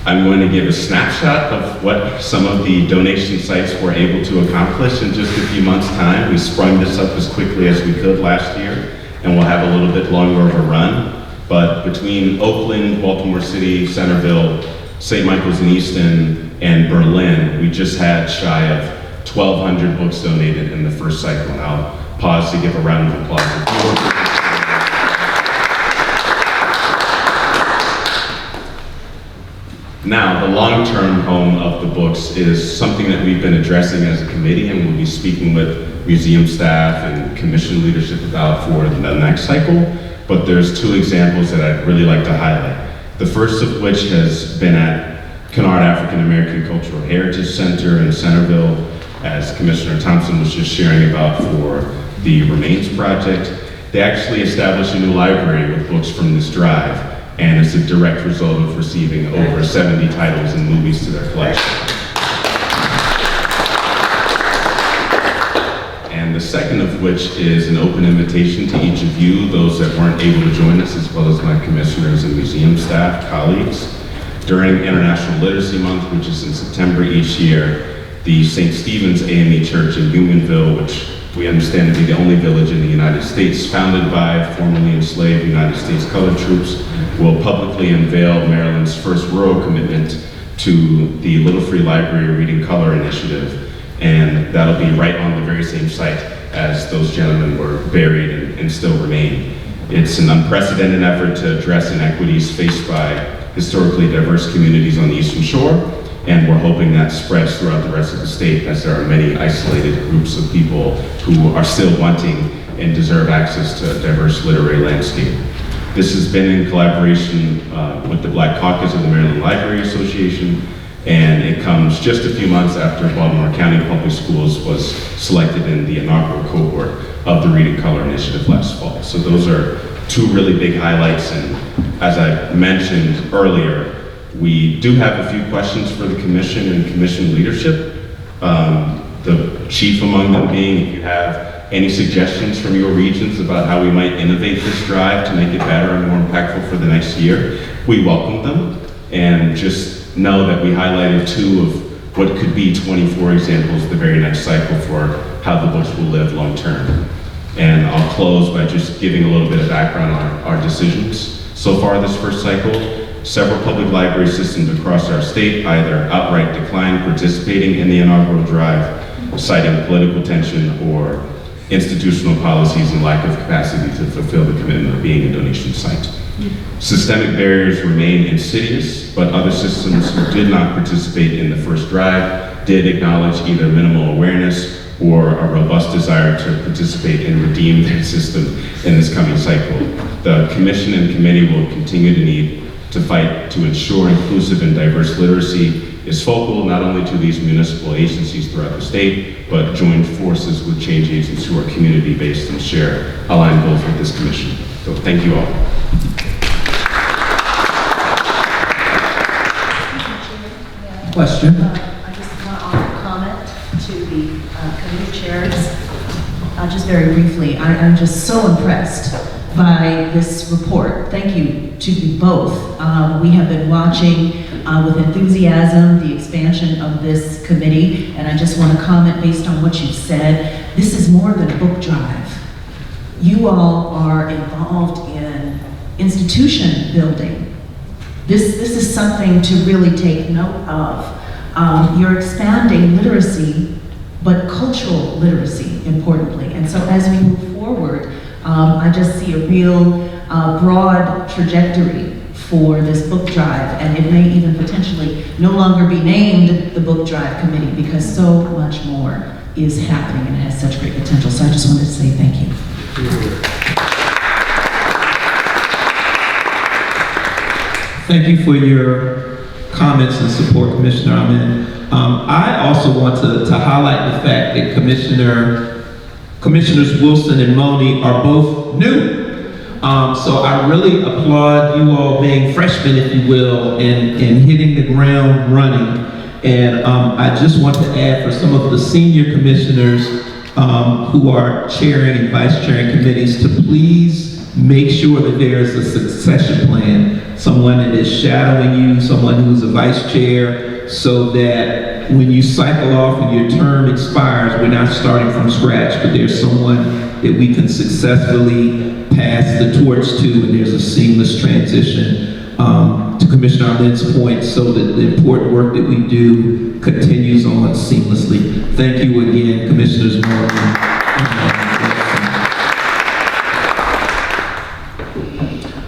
I'm going to give a snapshot of what some of the donation sites were able to accomplish in just a few months' time. We sprung this up as quickly as we could last year, and we'll have a little bit longer of a run. But between Oakland, Baltimore City, Centerville, St. Michael's in Easton, and Berlin, we just had shy of 1,200 books donated in the first cycle. And I'll pause to give a round of applause. Now, the long-term home of the books is something that we've been addressing as a committee, and we'll be speaking with museum staff and commission leadership about for the next cycle. But there's two examples that I'd really like to highlight. The first of which has been at Kennard African American Cultural Heritage Center in Centerville, as Commissioner Thompson was just sharing about for the Remains Project. They actually established a new library with books from this drive, and it's a direct result of receiving over 70 titles and movies to their collection. And the second of which is an open invitation to each of you, those that weren't able to join us, as well as my commissioners and museum staff, colleagues. During International Literacy Month, which is in September each year, the St. Stephen's AME Church in Unionville, which we understand to be the only village in the United States founded by formerly enslaved United States colored troops, will publicly unveil Maryland's first rural commitment to the Little Free Library Reading Color Initiative, and that'll be right on the very same site as those gentlemen were buried and still remain. It's an unprecedented effort to address inequities faced by historically diverse communities on the Eastern Shore, and we're hoping that spreads throughout the rest of the state, as there are many isolated groups of people who are still wanting and deserve access to a diverse literary landscape. This has been in collaboration with the Black Caucus of the Maryland Library Association, and it comes just a few months after Baltimore County Public Schools was selected in the inaugural cohort of the Reading Color Initiative last fall. So those are two really big highlights, and as I mentioned earlier, we do have a few questions for the commission and commission leadership. The chief among them being, if you have any suggestions from your regions about how we might innovate this drive to make it better and more impactful for the next year, we welcome them. And just know that we highlighted two of what could be 24 examples the very next cycle for how the books will live long term. And I'll close by just giving a little bit of background on our decisions. So far this first cycle, several public library systems across our state either outright declined participating in the inaugural drive, citing political tension or institutional policies and lack of capacity to fulfill the commitment of being a donation site. Systemic barriers remain insidious, but other systems who did not participate in the first drive did acknowledge either minimal awareness or a robust desire to participate and redeem their system in this coming cycle. The commission and committee will continue to need to fight to ensure inclusive and diverse literacy is focal not only to these municipal agencies throughout the state, but join forces with change agents who are community-based and share aligned goals with this commission. So thank you all. Question? I just want to offer a comment to the committee chairs. Just very briefly, I'm just so impressed by this report. Thank you to you both. We have been watching with enthusiasm the expansion of this committee, and I just want to comment based on what you've said. This is more than a book drive. You all are involved in institution building. This is something to really take note of. You're expanding literacy but cultural literacy, importantly. And so as we move forward, I just see a real broad trajectory for this book drive, and it may even potentially no longer be named the Book Drive Committee because so much more is happening and it has such great potential. So I just wanted to say thank you. Thank you for your comments and support, Commissioner Amen. I also want to highlight the fact that Commissioners Wilson and Moni are both new. So I really applaud you all being freshmen, if you will, and hitting the ground running. And I just want to add for some of the senior commissioners who are chairing and vice chairing committees to please make sure that there is a succession plan. Someone that is shadowing you, someone who's a vice chair, so that when you cycle off and your term expires, we're not starting from scratch, but there's someone that we can successfully pass the torch to, and there's a seamless transition. To Commissioner Amen's point, so that the important work that we do continues on seamlessly. Thank you again, Commissioners Morgan.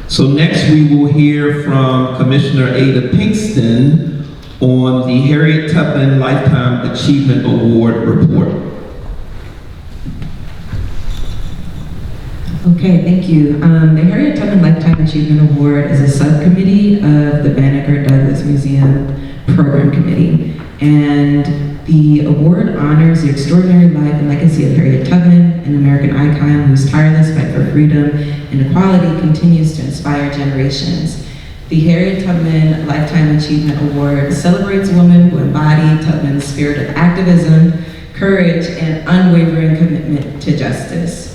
So next we will hear from Commissioner Ada Pinkston on the Harriet Tubman Lifetime Achievement Award report. Okay, thank you. The Harriet Tubman Lifetime Achievement Award is a subcommittee of the Banneker-Douglass Museum Program Committee. And the award honors the extraordinary life and legacy of Harriet Tubman, an American icon whose tireless fight for freedom and equality continues to inspire generations. The Harriet Tubman Lifetime Achievement Award celebrates women who embody Tubman's spirit of activism, courage, and unwavering commitment to justice.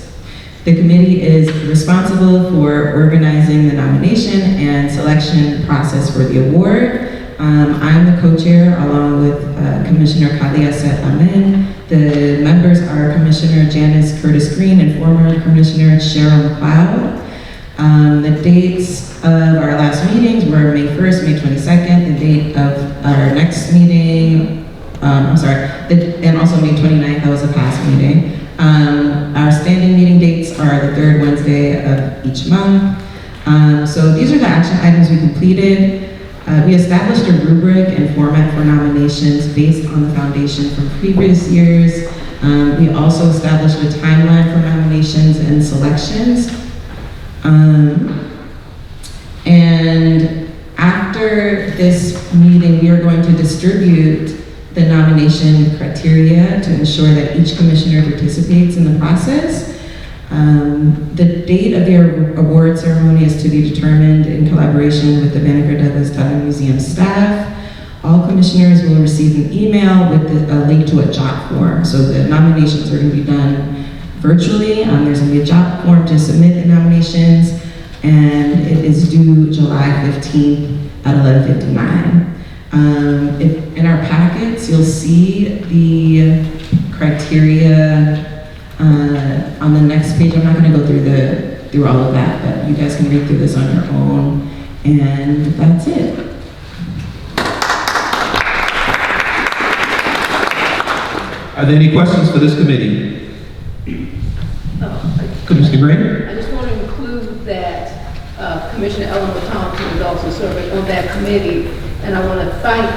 The committee is responsible for organizing the nomination and selection process for the award. I'm the co-chair along with Commissioner Kali-Ahset Amen. The members are Commissioner Janice Curtis Green and former Commissioner Cheryl McLeod. The dates of our last meetings were May 1st, May 22nd. The date of our next meeting, and also May 29th, that was a past meeting. Our standing meeting dates are the third Wednesday of each month. So these are the action items we completed. We established a rubric and format for nominations based on the foundation from previous years. We also established a timeline for nominations and selections. And after this meeting, we are going to distribute the nomination criteria to ensure that each commissioner participates in the process. The date of the award ceremony is to be determined in collaboration with the Banneker-Douglass-Tubman Museum staff. All commissioners will receive an email with a link to a jot form. So the nominations are going to be done virtually. There's going to be a jot form to submit the nominations, and it is due July 15th at 11:59. In our packets, you'll see the criteria on the next page. I'm not going to go through all of that, but you guys can read through this on your own, and that's it. Are there any questions for this committee? Commissioner Green? I just want to include that Commissioner Eleanor Thompson is also serving on that committee, and I want to thank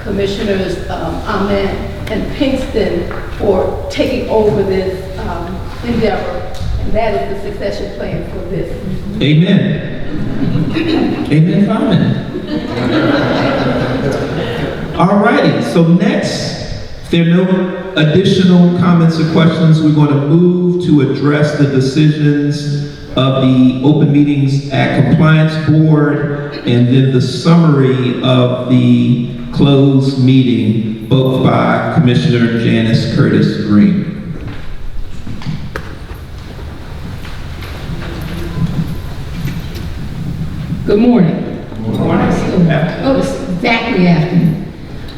Commissioners Amen and Pinkston for taking over this endeavor, and that is the succession plan for this. Amen. Amen, amen. All righty, so next, if there are no additional comments or questions, we're going to move to address the decisions of the Open Meetings Act Compliance Board, and then the summary of the closed meeting, both by Commissioner Janice Curtis Green. Good morning. Good morning. Oh, it's exactly afternoon.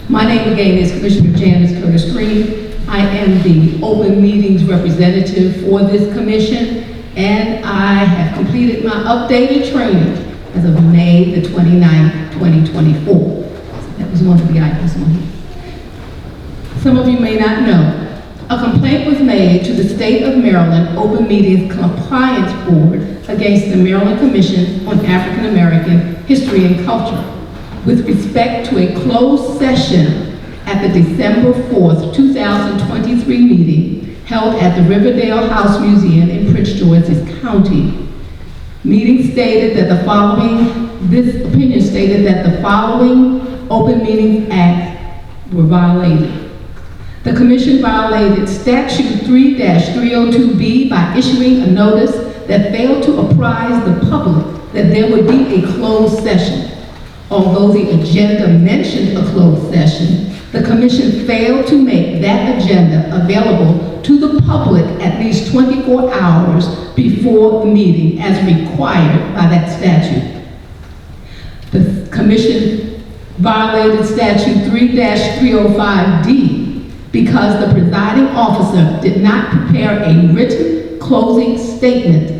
My name again is Commissioner Janice Curtis Green. I am the Open Meetings representative for this commission, and I have completed my updated training as of May the 29th, 2024. That was one of the items on here. Some of you may not know, A complaint was made to the State of Maryland Open Meetings Compliance Board against the Maryland Commission on African American History and Culture with respect to a closed session at the December 4th, 2023 meeting held at the Riverdale House Museum in Prince George's County. Meeting stated that this opinion stated that the following Open Meetings Act were violated. The Commission violated Statute 3-302B by issuing a notice that failed to apprise the public that there would be a closed session. Although the agenda mentioned a closed session, the Commission failed to make that agenda available to the public at least 24 hours before the meeting as required by that statute. The Commission violated Statute 3-305D because the presiding officer did not prepare a written closing statement,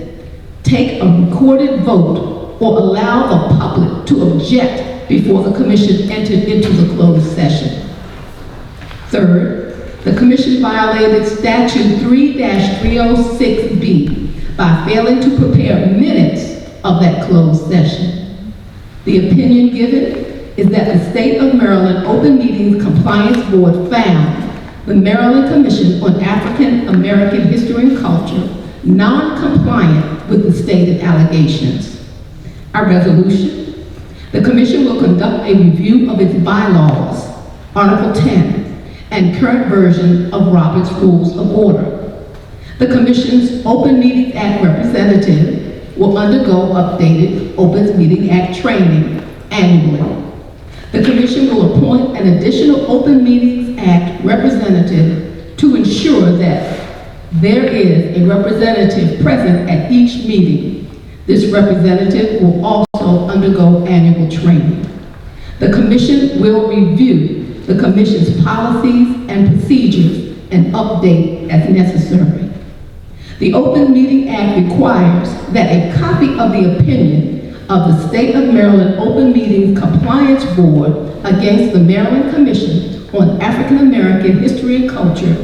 take a recorded vote, or allow the public to object before the Commission entered into the closed session. Third, the Commission violated Statute 3-306B by failing to prepare minutes of that closed session. The opinion given is that the State of Maryland Open Meetings Compliance Board found the Maryland Commission on African American History and Culture non-compliant with the stated allegations. Our resolution: the Commission will conduct a review of its bylaws, Article 10, and current version of Robert's Rules of Order. The Commission's Open Meetings Act representative will undergo updated Open Meetings Act training annually. The Commission will appoint an additional Open Meetings Act representative to ensure that there is a representative present at each meeting. This representative will also undergo annual training. The Commission will review the Commission's policies and procedures and update as necessary. The Open Meeting Act requires that a copy of the opinion of the State of Maryland Open Meetings Compliance Board against the Maryland Commission on African American History and Culture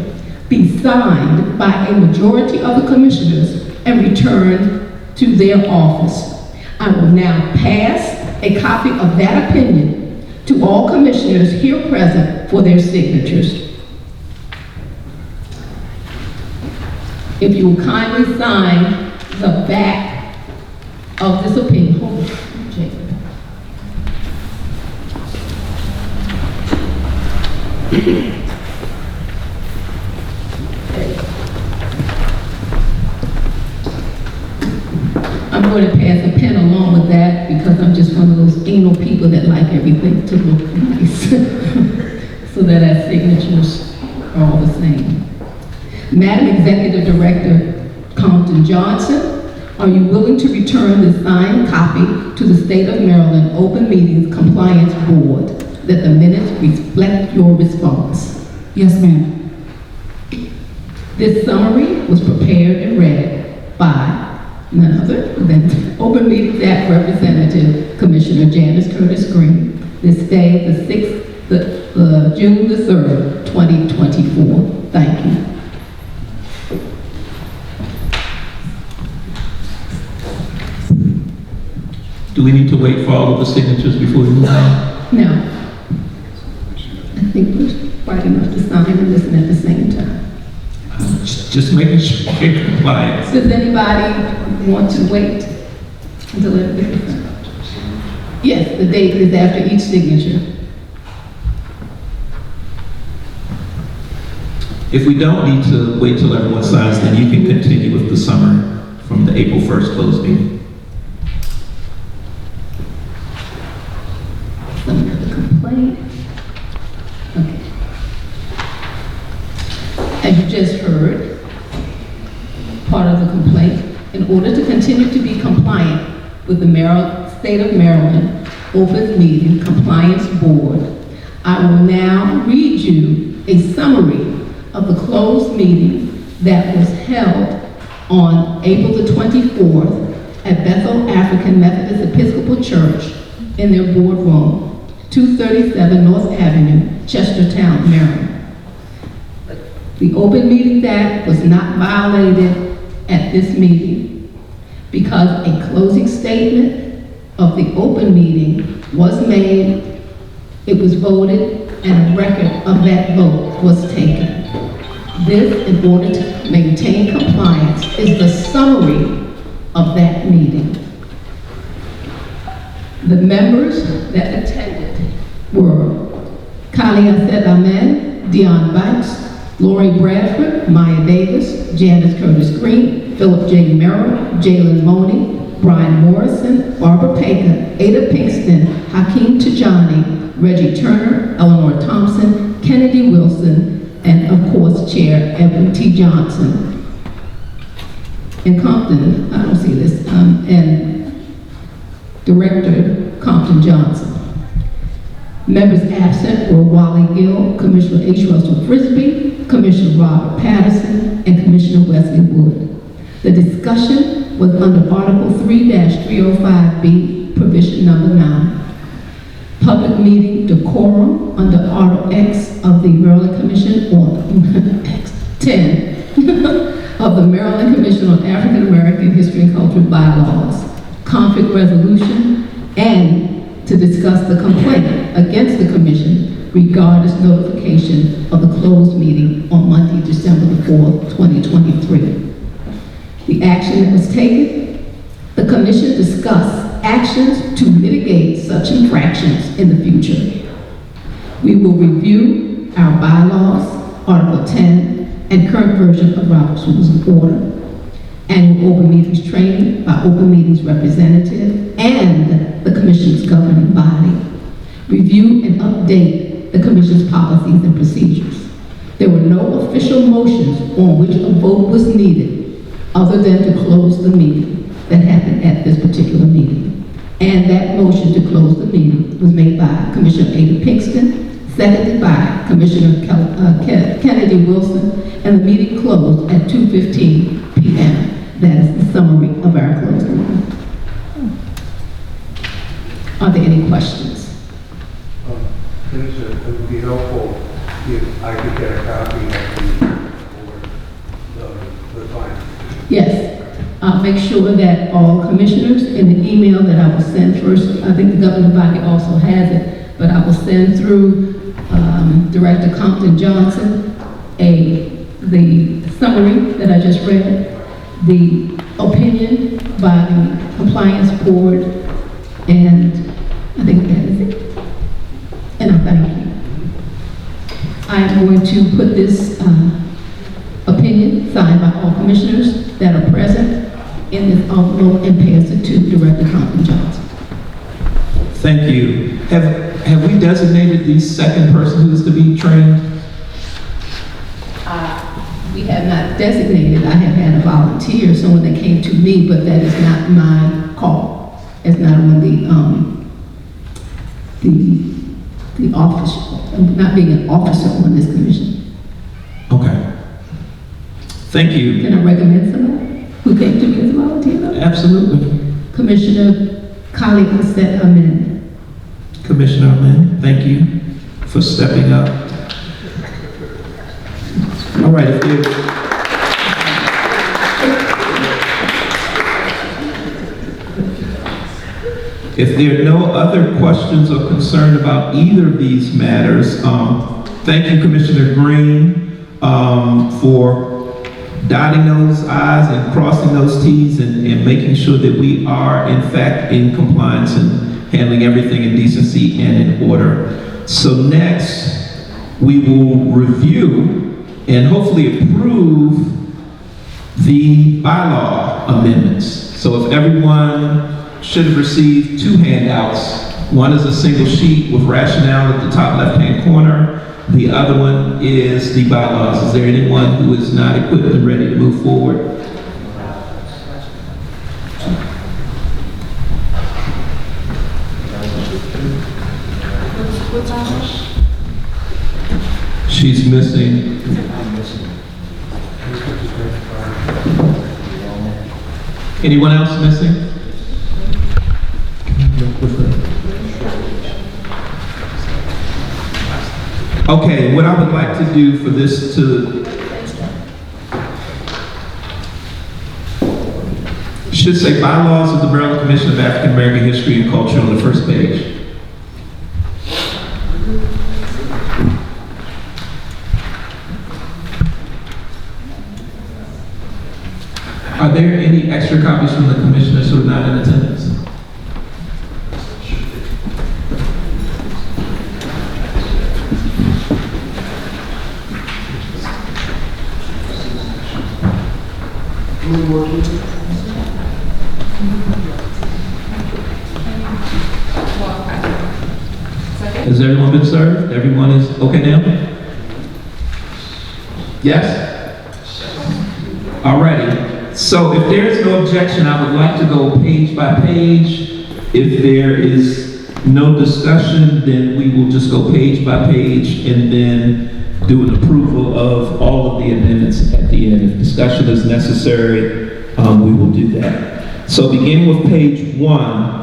be signed by a majority of the commissioners and returned to their office. I will now pass a copy of that opinion to all commissioners here present for their signatures. If you will kindly sign the back of this opinion. Hold on, Jacob. I'm going to pass a pen along with that because I'm just one of those anal people that like everything to look nice. So that our signatures are all the same. Madam Executive Director Compton Johnson, are you willing to return the signed copy to the State of Maryland Open Meetings Compliance Board that the minutes reflect your response? Yes, ma'am. This summary was prepared and read by none other than Open Meetings Act Representative Commissioner Janice Curtis Green. This day, June the 3rd, 2024. Thank you. Do we need to wait for all of the signatures before we move on? No. I think we're quite enough to sign and listen at the same time. Just making sure we're compliant. Does anybody want to wait until everything is done? Yes, the date is after each signature. If we don't need to wait till everyone signs, then you can continue with the summary from the April 1st closed meeting. Some of the complaint. Okay. As you just heard, part of the complaint, in order to continue to be compliant with the State of Maryland Open Meeting Compliance Board, I will now read you a summary of the closed meeting that was held on April the 24th at Bethel African Methodist Episcopal Church in their boardroom, 237 North Avenue, Chestertown, Maryland. The Open Meetings Act was not violated at this meeting because a closing statement of the open meeting was made, it was voted, and a record of that vote was taken. This, in order to maintain compliance, is the summary of that meeting. The members that attended were Kali-Ahset Amen, Dion Banks, Lori Bradford, Maya Davis, Janice Curtis Green, Philip J. Merrill, Jalen Money, Brian Morrison, Barbara Paker, Ada Pinkston, Hakeem Tajani, Reggie Turner, Eleanor Thompson, Kennedy Wilson, and of course, Chair Edwin T. Johnson. In Compton, I don't see this, and Director Compton Johnson. Members absent were Wally Gill, Commissioner H. Russell Frisbee, Commissioner Robert Patterson, and Commissioner Wesley Wood. The discussion was under Article 3-305B, provision number 9. Public meeting decorum under Article X of the Maryland Commission on X10 of the Maryland Commission on African American History and Culture bylaws, conflict resolution, and to discuss the complaint against the commission regarding its notification of the closed meeting on Monday, December the 4th, 2023. The action that was taken, the commission discussed actions to mitigate such infractions in the future. We will review our bylaws, Article 10, and current version of Robert's Rules of Order, annual open meetings training by open meetings representative and the commission's governing body, review and update the commission's policies and procedures. There were no official motions on which a vote was needed other than to close the meeting that happened at this particular meeting. And that motion to close the meeting was made by Commissioner Ada Pinkston, seconded by Commissioner Kennedy Wilson, and the meeting closed at 2:15 p.m. That is the summary of our closed meeting. Are there any questions? Commissioner, it would be helpful if I could get a copy of the findings. Yes. I'll make sure that all commissioners in the email that I will send first, I think the governing body also has it, but I will send through Director Compton Johnson the summary that I just read, the opinion by the compliance board, and I think that is it. And I thank you. I am going to put this opinion signed by all commissioners that are present in this envelope and pass it to Director Compton Johnson. Thank you. Have we designated the second person who is to be trained? We have not designated. I have had a volunteer, someone that came to me, but that is not my call. It's not on the office, not being an officer on this commission. Okay. Thank you. Can I recommend someone who came to me as a volunteer? Absolutely. Commissioner Kali-Ahset Amen. Commissioner Amen, thank you for stepping up. All right, if there are no other questions or concern about either of these matters, thank you, Commissioner Green, for dotting those I's and crossing those T's and making sure that we are, in fact, in compliance and handling everything in decency and in order. So next, we will review and hopefully approve the bylaw amendments. So if everyone should have received two handouts, one is a single sheet with rationale at the top left-hand corner. The other one is the bylaws. Is there anyone who is not equipped and ready to move forward? She's missing. Anyone else missing? Okay, what I would like to do for this to Should say bylaws of the Maryland Commission of African American History and Culture on the first page. Are there any extra copies from the commissioners who are not in attendance? Has everyone been served? Everyone is okay now? Yes? Alrighty. So if there is no objection, I would like to go page by page. If there is no discussion, then we will just go page by page and then do an approval of all of the amendments at the end. If discussion is necessary, we will do that. So beginning with page 1,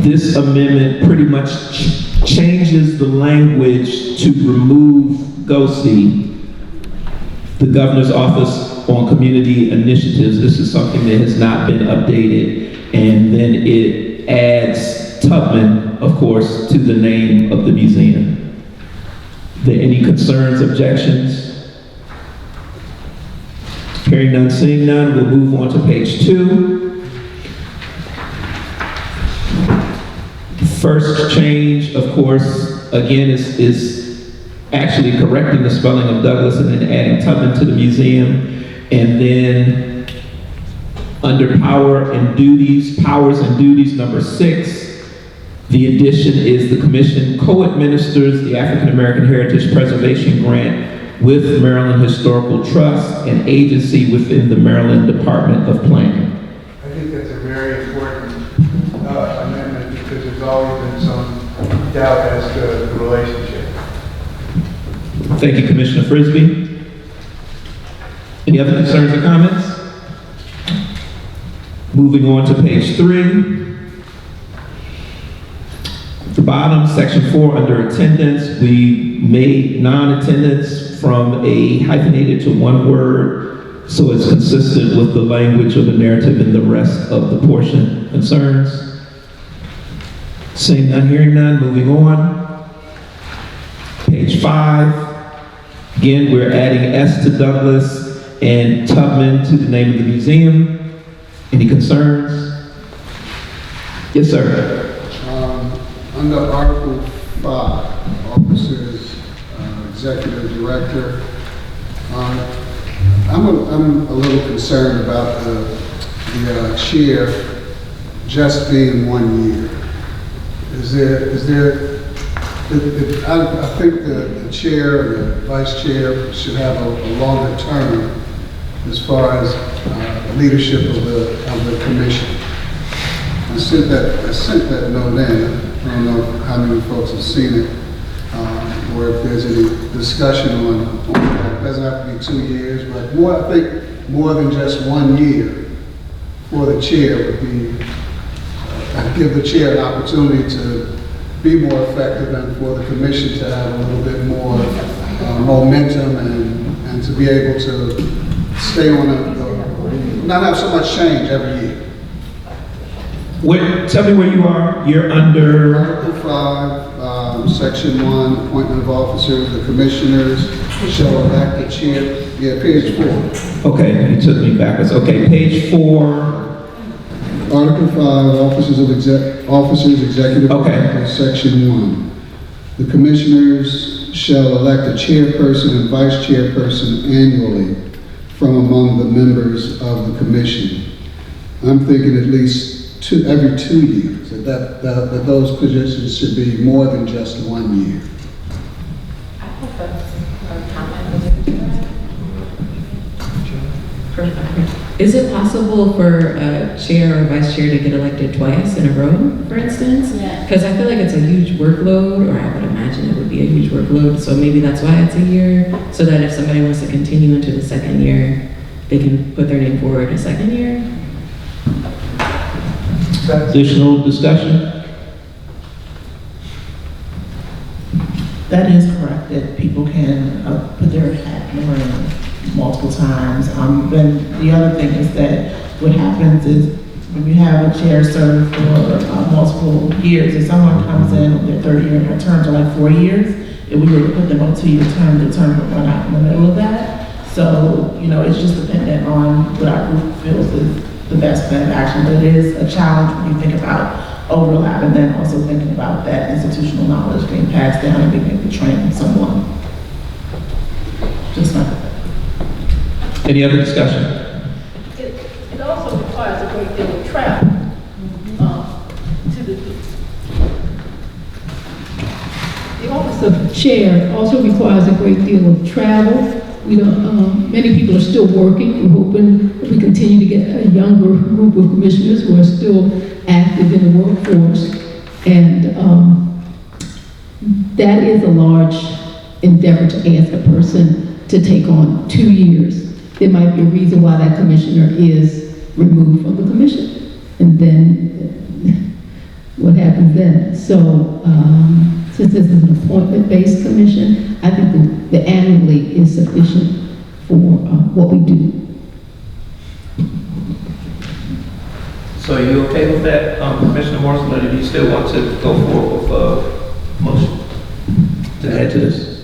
this amendment pretty much changes the language to remove GOSI, the Governor's Office on Community Initiatives. This is something that has not been updated. And then it adds Tubman, of course, to the name of the museum. Are there any concerns, objections? Hearing none, seeing none, we'll move on to page 2. First change, of course, again, is actually correcting the spelling of Douglas and then adding Tubman to the museum. And then under powers and duties, number 6, the addition is the commission co-administers the African American Heritage Preservation Grant with Maryland Historical Trust, an agency within the Maryland Department of Planning. I think that's a very important amendment because there's always been some doubt as to the relationship. Thank you, Commissioner Frisbee. Any other concerns or comments? Moving on to page 3. The bottom, section 4, under attendance, we made non-attendance from a hyphenated to one word, so it's consistent with the language of the narrative in the rest of the portion. Concerns? Seeing none, hearing none, moving on. Page 5. Again, we're adding S to Douglas and Tubman to the name of the museum. Any concerns? Yes, sir. Under Article 5, Officers, Executive Director, I'm a little concerned about the chair just being 1 year. I think the chair and the vice chair should have a longer term as far as leadership of the commission. I sent that note in. I don't know how many folks have seen it, or if there's any discussion on that. It doesn't have to be 2 years, but I think more than just 1 year for the chair would be, give the chair an opportunity to be more effective and for the commission to have a little bit more momentum and to be able to stay on not have so much change every year. Tell me where you are. You're under Article 5, Section 1, appointment of officers. The commissioners shall elect a chair. Yeah, page 4. Okay, you took me backwards. Okay, page 4. Article 5, officers, executive director, Section 1. The commissioners shall elect a chairperson and vice chairperson annually from among the members of the commission. I'm thinking at least every 2 years, that those positions should be more than just 1 year. Is it possible for a chair or vice chair to get elected twice in a row, for instance? Because I feel like it's a huge workload, or I would imagine it would be a huge workload, so maybe that's why it's a year, so that if somebody wants to continue into the second year, they can put their name forward a second year. Additional discussion? That is correct, that people can put their hat in the ring multiple times. Then the other thing is that what happens is when you have a chair serve for multiple years, if someone comes in on their third year and their terms are like 4 years, if we were to put them on a 2-year term, the term would run out in the middle of that. So, it's just dependent on what our group feels is the best plan of action. But it is a challenge when you think about overlap and then also thinking about that institutional knowledge being passed down and being able to train someone. Just like that. Any other discussion? It also requires a great deal of travel to the office of chair also requires a great deal of travel. Many people are still working. We're hoping that we continue to get a younger group of commissioners who are still active in the workforce. And that is a large endeavor to ask a person to take on 2 years. There might be a reason why that commissioner is removed from the commission. And then what happens then? So since this is an appointment-based commission, I think the annually is sufficient for what we do. So are you okay with that, Commissioner Morrison, or do you still want to go forward with a motion to add to this?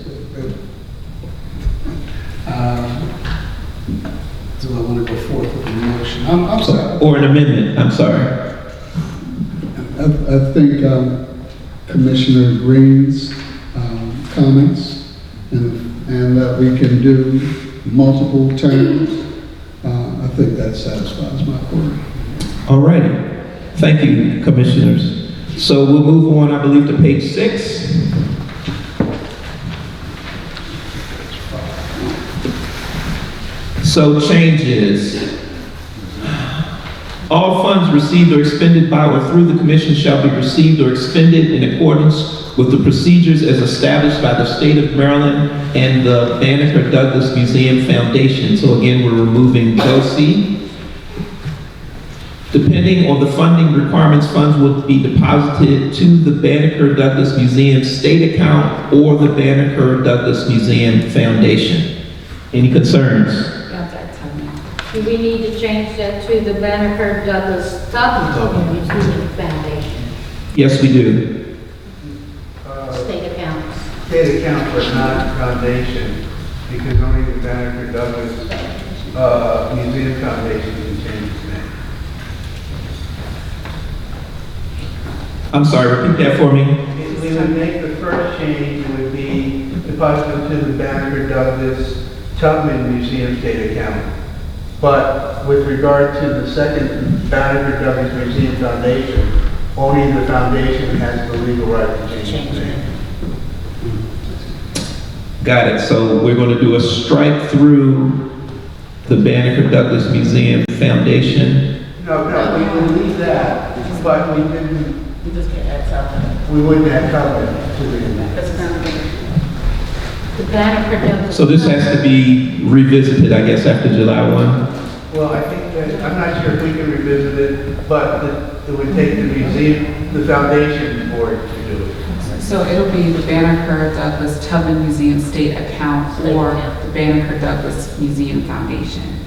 Do I want to go forth with the motion? I'm sorry. Or an amendment, I'm sorry. I think Commissioner Green's comments, and that we can do multiple terms. I think that satisfies my query. All righty. Thank you, Commissioners. So we'll move on, I believe, to page 6. So changes. All funds received or expended by or through the commission shall be received or expended in accordance with the procedures as established by the state of Maryland and the Banneker-Douglass Museum Foundation. So again, we're removing BOC. Depending on the funding requirements, funds will be deposited to the Banneker-Douglass Museum state account or the Banneker-Douglass Museum Foundation. Any concerns? Do we need to change that to the Banneker-Douglass-Tubman Museum Foundation? Yes, we do. State accounts. State account but not foundation, because only the Banneker-Douglass Museum Foundation can change its name. I'm sorry, repeat that for me. We would make the first change, it would be deposited to the Banneker-Douglass-Tubman Museum state account. But with regard to the second Banneker-Douglass Museum Foundation, only the foundation has the legal right to change its name. Got it. So we're going to do a strike through the Banneker-Douglass Museum Foundation. No, we would leave that, but we didn't. We just can't add something. We wouldn't add covenant to the. The Banneker-Douglass. So this has to be revisited, I guess, after July 1? Well, I think that, I'm not sure if we can revisit it, but it would take the museum, the foundation board to do it. So it'll be the Banneker-Douglass-Tubman Museum state account or the Banneker-Douglass Museum Foundation.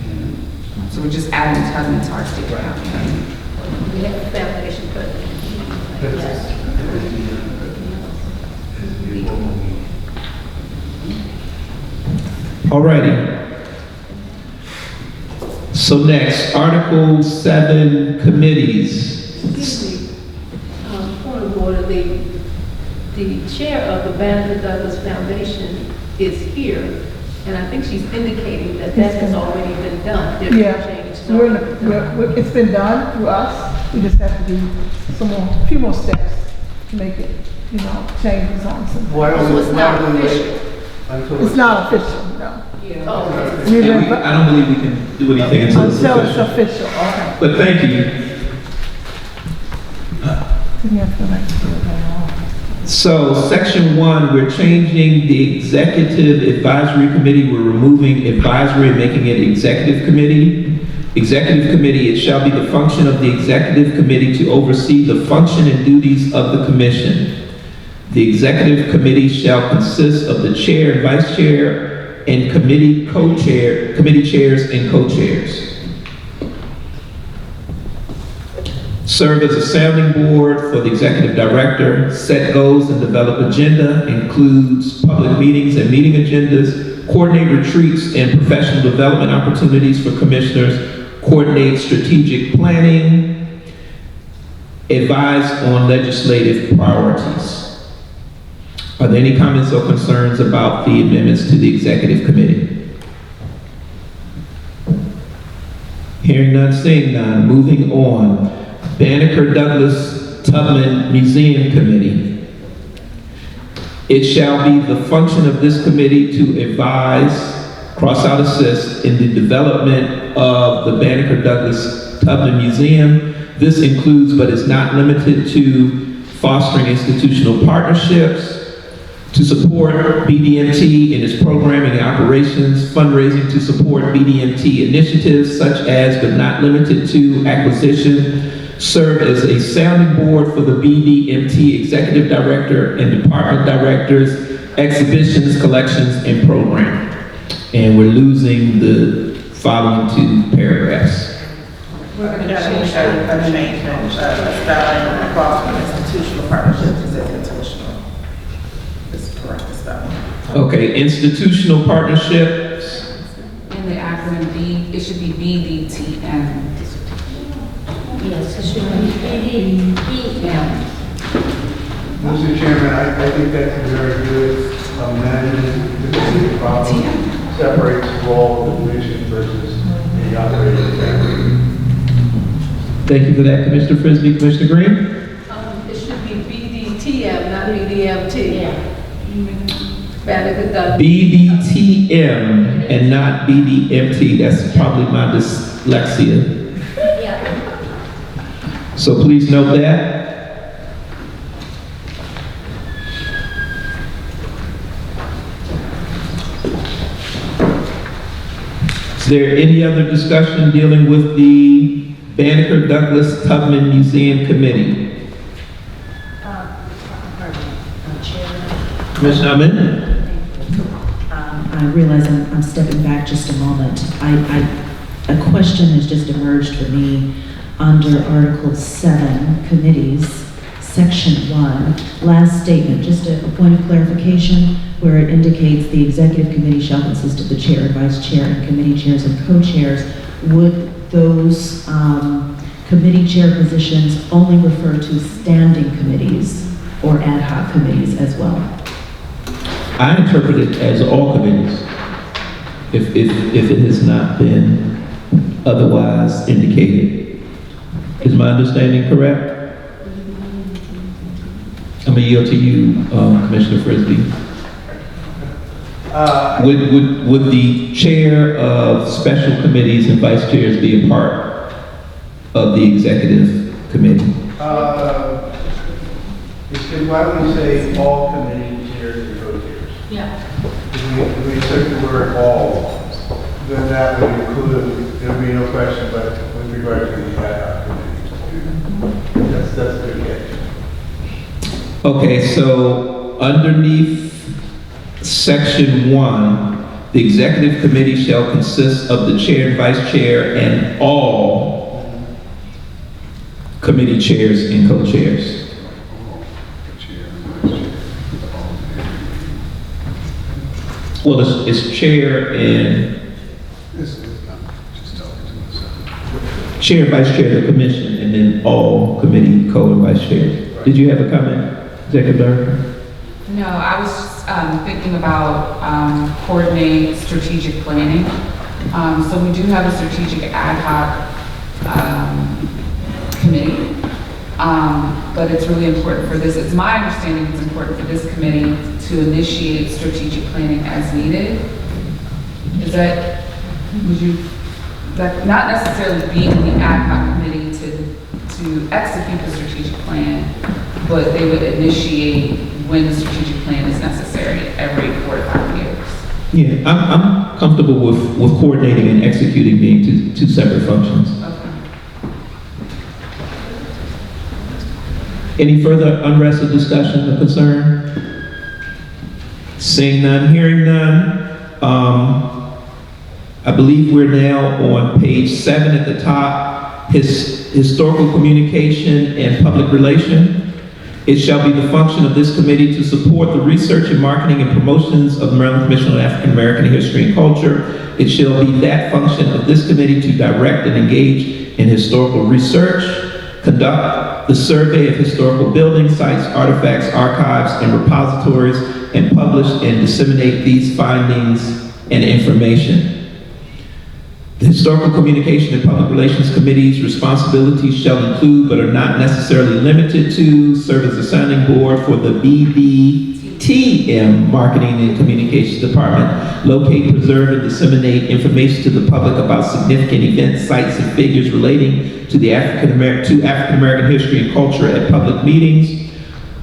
So we're just adding Tubman to our state account. We have the foundation president. Yes. Alrighty. So next, Article 7, committees. Excuse me, point of order, the chair of the Banneker-Douglass Foundation is here, and I think she's indicating that that has already been done. There's no change. It's been done through us. We just have to do a few more steps to make it, changes on some. Why don't we, So it's not official. It's not official, no. Oh, I don't believe we can do anything until it's Until it's official. official, okay. But thank you. So section 1, we're changing the executive advisory committee. We're removing advisory and making it executive committee. Executive committee, it shall be the function of the executive committee to oversee the function and duties of the commission. The executive committee shall consist of the chair and vice chair, and committee chairs and co-chairs. Serve as a sounding board for the executive director, set goals and develop agenda, includes public meetings and meeting agendas, coordinate retreats and professional development opportunities for commissioners, coordinate strategic planning, advise on legislative priorities. Are there any comments or concerns about the amendments to the executive committee? Hearing none, seeing none, moving on. Banneker-Douglass-Tubman Museum Committee. It shall be the function of this committee to advise, cross-out assist, in the development of the Banneker-Douglass-Tubman Museum. This includes, but is not limited to, fostering institutional partnerships, to support BDMT in its programming and operations, fundraising to support BDMT initiatives such as, but not limited to, acquisition, serve as a sounding board for the BDMT executive director and department directors, exhibitions, collections, and programming. And we're losing the following two paragraphs. We're going to change that arrangement, spelling across from institutional partnerships is institutional. This is correct spelling. Okay, institutional partnerships. In the acronym B, it should be BDTM. Yes, it should be BDTM. Mr. Chairman, I think that's a very good amendment to the problem. Separates the role of the commission versus the operating executive. Thank you for that, Commissioner Frisbee. Commissioner Green? It should be BDTM, not BDMT. Yeah. Banneker-Douglass. BDTM and not BDMT. That's probably my dyslexia. Yeah. So please note that. Is there any other discussion dealing with the Banneker-Douglass-Tubman Museum Committee? Chair. Commissioner Amen? I realize I'm stepping back just a moment. A question has just emerged for me under Article 7, Committees, Section 1, last statement, just a point of clarification, where it indicates the executive committee shall consist of the chair and vice chair and committee chairs and co-chairs. Would those committee chair positions only refer to standing committees or ad hoc committees as well? I interpret it as all committees, if it has not been otherwise indicated. Is my understanding correct? I'm going to yield to you, Commissioner Frisbee. Would the chair of special committees and vice chairs be a part of the executive committee? Why don't we say all committee chairs and co-chairs? Yeah. If we insert the word all, then that would include, there'll be no question, but with regard to the ad hoc committee. That's the catch. Okay, so underneath Section 1, the executive committee shall consist of the chair and vice chair and all committee chairs and co-chairs. Well, it's chair and chair and vice chair of the commission, and then all committee co and vice chairs. Did you have a comment, Executive Director? No, I was just thinking about coordinating strategic planning. So we do have a strategic ad hoc committee, but it's really important for this. It's my understanding it's important for this committee to initiate strategic planning as needed. Is that, that not necessarily being the ad hoc committee to execute the strategic plan, but they would initiate when the strategic plan is necessary every 4 to 5 years. Yeah, I'm comfortable with coordinating and executing being two separate functions. Okay. Any further unrest or discussion or concern? Seeing none, hearing none. I believe we're now on page 7 at the top, historical communication and public relation. It shall be the function of this committee to support the research and marketing and promotions of the Maryland Commission on African American History and Culture. It shall be that function of this committee to direct and engage in historical research, conduct the survey of historical buildings, sites, artifacts, archives, and repositories, and publish and disseminate these findings and information. The Historical Communication and Public Relations Committee's responsibilities shall include, but are not necessarily limited to, serve as a sounding board for the BDTM Marketing and Communications Department, locate, preserve, and disseminate information to the public about significant events, sites, and figures relating to African American history and culture at public meetings,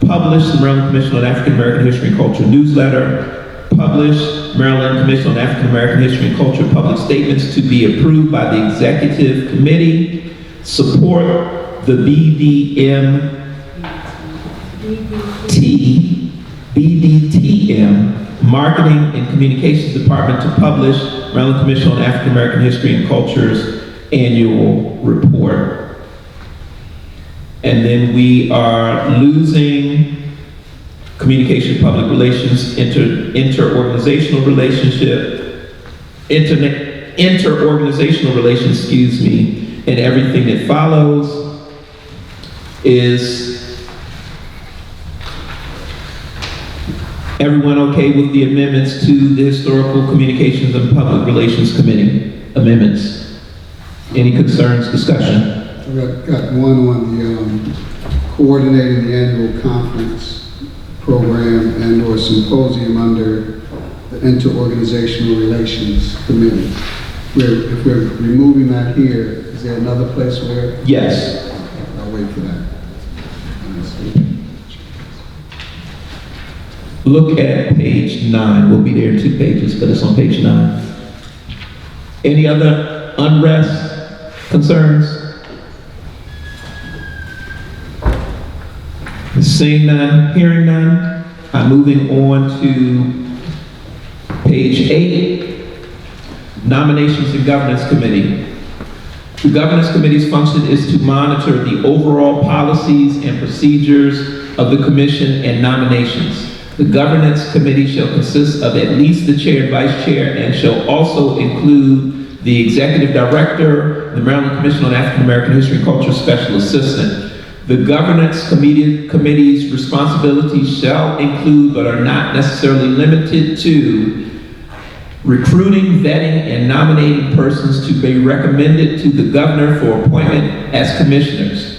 publish the Maryland Commission on African American History and Culture newsletter, publish Maryland Commission on African American History and Culture public statements to be approved by the Executive Committee, support the BDTM Marketing and Communications Department to publish Maryland Commission on African American History and Culture's annual report. And then we are losing communication, public relations, interorganizational relations, excuse me, and everything that follows is everyone okay with the amendments to the Historical Communications and Public Relations Committee amendments? Any concerns, discussion? I've got one on the coordinating the annual conference program and or symposium under the Interorganizational Relations Committee. If we're removing that here, is there another place where? Yes. I'll wait for that. Look at page 9. We'll be there in 2 pages, but it's on page 9. Any other unrest, concerns? Seeing none, hearing none, I'm moving on to page 8, Nominations and Governance Committee. The Governance Committee's function is to monitor the overall policies and procedures of the Commission and nominations. The Governance Committee shall consist of at least the Chair and Vice Chair and shall also include the Executive Director, the Maryland Commission on African American History and Culture Special Assistant. The Governance Committee's responsibilities shall include, but are not necessarily limited to, recruiting, vetting, and nominating persons to be recommended to the Governor for appointment as commissioners,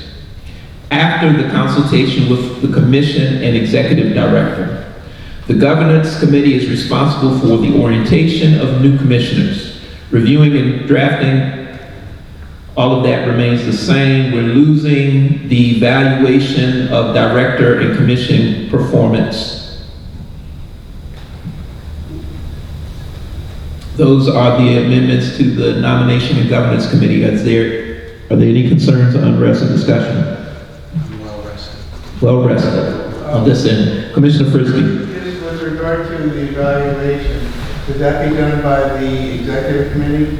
after the consultation with the Commission and Executive Director. The Governance Committee is responsible for the orientation of new commissioners, reviewing and drafting. All of that remains the same. We're losing the evaluation of director and commission performance. Those are the amendments to the Nomination and Governance Committee. Are there any concerns, unrest, or discussion? Well rested. Well rested on this end. Commissioner Frisbee. With regard to the evaluation, would that be done by the Executive Committee?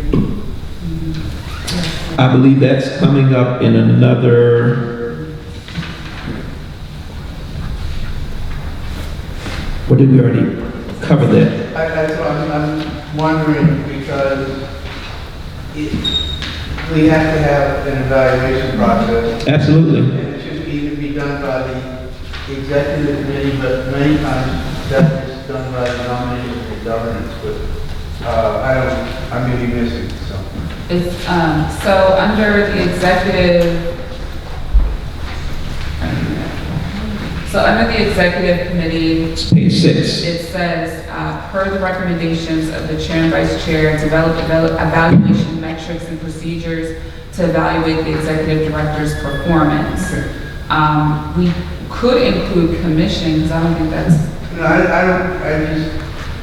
I believe that's coming up in another, or did we already cover that? That's what I'm wondering, because we have to have an evaluation process. Absolutely. And it should either be done by the Executive Committee, but many times that is done by the Nominating and Governance, but I may be missing something. It's, so under the executive committee, It's page 6. it says, per the recommendations of the chair and vice chair, develop evaluation metrics and procedures to evaluate the executive director's performance. Okay. We could include commissions. I don't think that's. No,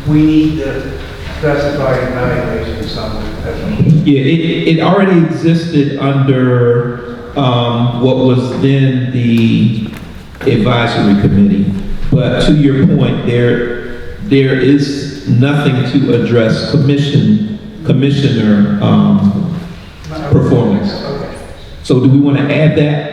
we need to specify evaluation somewhere. Yeah, it already existed under what was then the advisory committee. But to your point, there is nothing to address commissioner performance. So do we want to add that?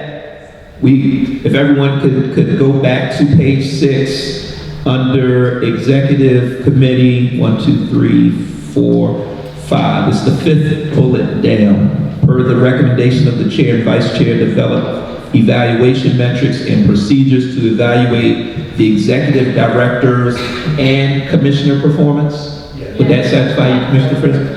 If everyone could go back to page 6 under executive committee, 1, 2, 3, 4, 5. It's the 5th bullet down. Per the recommendation of the chair and vice chair, develop evaluation metrics and procedures to evaluate the executive directors and commissioner performance. Would that satisfy you, Commissioner Fritz?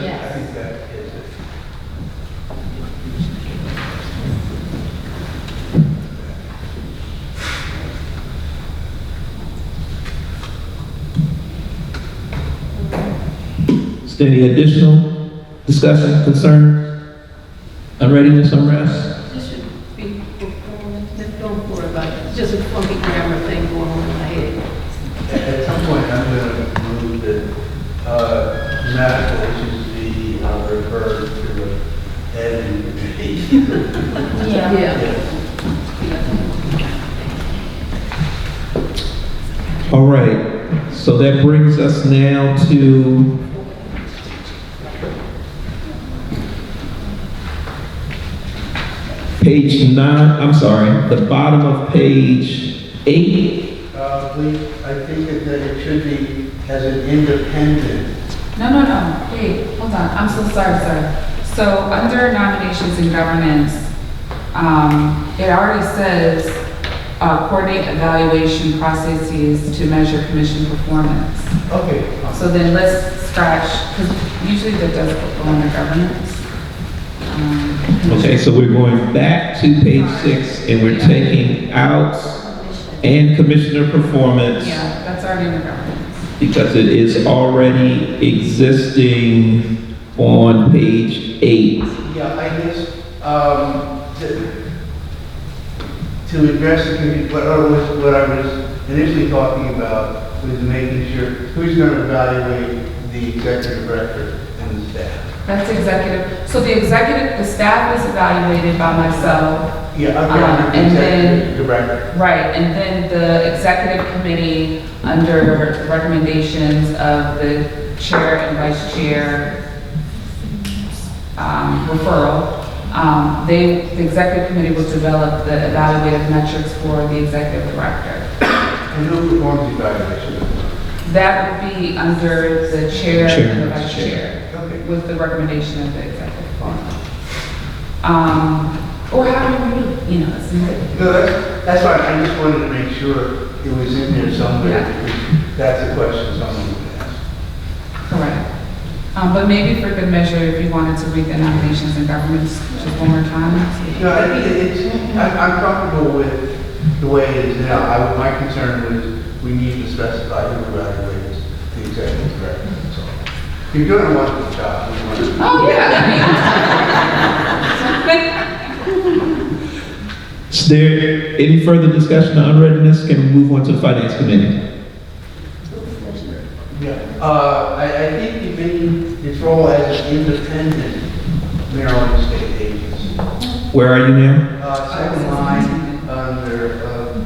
Any additional discussion, concern, unreadiness, unrest? This should be performance. Don't worry about it. It's just a funky grammar thing going on in my head. At some point, I'm going to move that medical issues be referred to editing committee. All right, so that brings us now to page 9, I'm sorry, the bottom of page 8. Please, I think that it should be as an independent. No. Wait, hold on. I'm so sorry. So under nominations and governance, it already says coordinate evaluation processes to measure commission performance. Okay. So then let's scratch, because usually that does go under governance. Okay, so we're going back to page 6 and we're taking out and commissioner performance. Yeah, that's already in the governance. Because it is already existing on page 8. Yeah, I guess to address the committee, what I was initially talking about was making sure who's going to evaluate the executive director and the staff. That's executive. So the staff is evaluated by myself. Yeah, and then director. Right, and then the executive committee, under the recommendations of the chair and vice chair referral, the executive committee will develop the evaluative metrics for the executive director. And who performs the evaluation? That would be under the chair and the vice chair, Okay. with the recommendation of the executive committee. Or how do we, No, that's fine. I just wanted to make sure it was in there somewhere. Yeah. That's a question someone would ask. Correct. But maybe for good measure, if you wanted to read the nominations and governments just one more time. No, I'm comfortable with the way it is now. My concern was we need to specify who evaluates the executive director. So you're doing a wonderful job. Oh, yeah. Is there any further discussion on unreadiness? Can we move on to the Finance Committee? Yeah, I think you made its role as an independent Maryland state agency. Where are you now? Second line under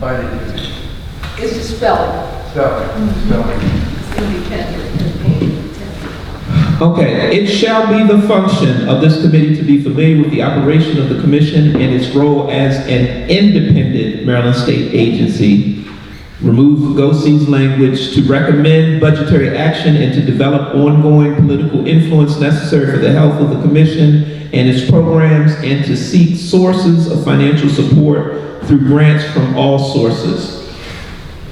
Finance Committee. It's the spelling. Spelling. It's independent. Okay, it shall be the function of this committee to be familiar with the operation of the commission and its role as an independent Maryland state agency. Remove Lugosi's language to recommend budgetary action and to develop ongoing political influence necessary for the health of the commission and its programs, and to seek sources of financial support through grants from all sources.